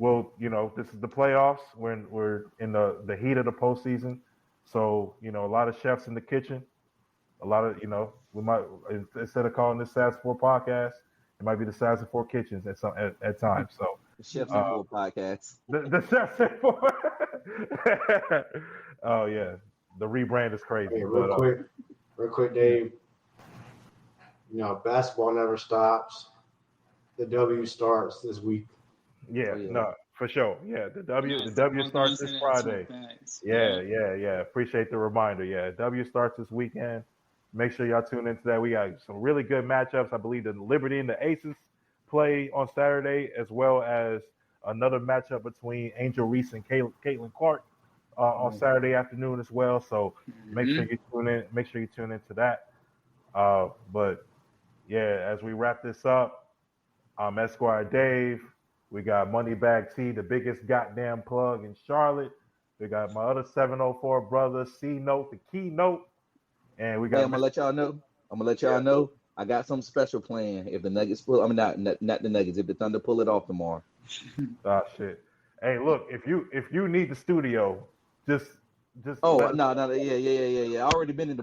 this is the playoffs. We're in the heat of the postseason. So, a lot of chefs in the kitchen. A lot of, we might, instead of calling this Sass 4 podcast, it might be the Sass 4 kitchens at times. So the Chefs 4 podcast. The Chefs 4. Oh yeah, the rebrand is crazy. Hey, real quick, Dave. Basketball never stops. The W starts this week. Yeah, no, for sure. Yeah, the W starts this Friday. Yeah. Appreciate the reminder. Yeah, W starts this weekend. Make sure y'all tune into that. We got some really good matchups. I believe the Liberty and the Aces play on Saturday, as well as another matchup between Angel Reese and Caitlin Clark on Saturday afternoon as well. So make sure you tune in. Make sure you tune into that. But yeah, as we wrap this up, I'm Esquire Dave. We got Moneybag T, the biggest goddamn plug in Charlotte. We got my other 704 brother, C Note, the keynote. And we got. Hey, I'm gonna let y'all know. I got something special planned. If the Nuggets pull, I mean not the Nuggets. If the Thunder pull it off tomorrow. Oh shit! Hey, look, if you need the studio, just. Oh no, yeah. I already been in the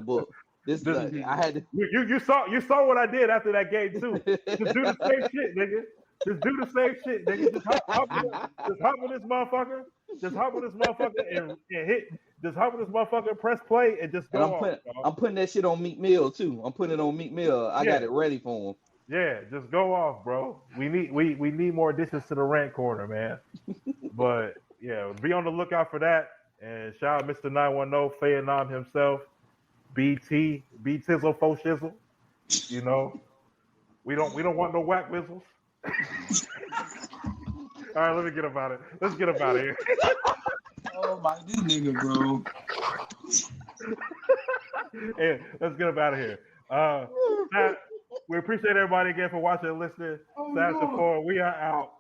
book. This I had to. You saw what I did after that game too. Just do the same shit, nigga. Just do the same shit, nigga. Just hop on this motherfucker. Just hop on this motherfucker and hit. Just hop on this motherfucker, press play, and just go off. I'm putting that shit on Meek Mill too. I'm putting it on Meek Mill. I got it ready for him. Yeah, just go off, bro. We need more additions to the rant corner, man. But yeah, be on the lookout for that. And shout out Mr. 910, Phenom himself, BT, B Tizzle, Fo Shizzle. You know, we don't want no whack whistles. All right, let me get about it. Let's get about it here. Oh my, this nigga, bro. Yeah, let's get up out of here. Matt, we appreciate everybody again for watching and listening. Saturday 4, we are out.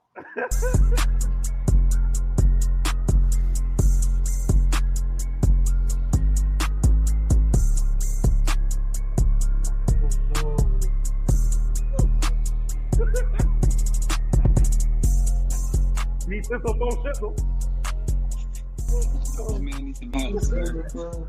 Need this or no shizzle. Oh man, needs to balance, man.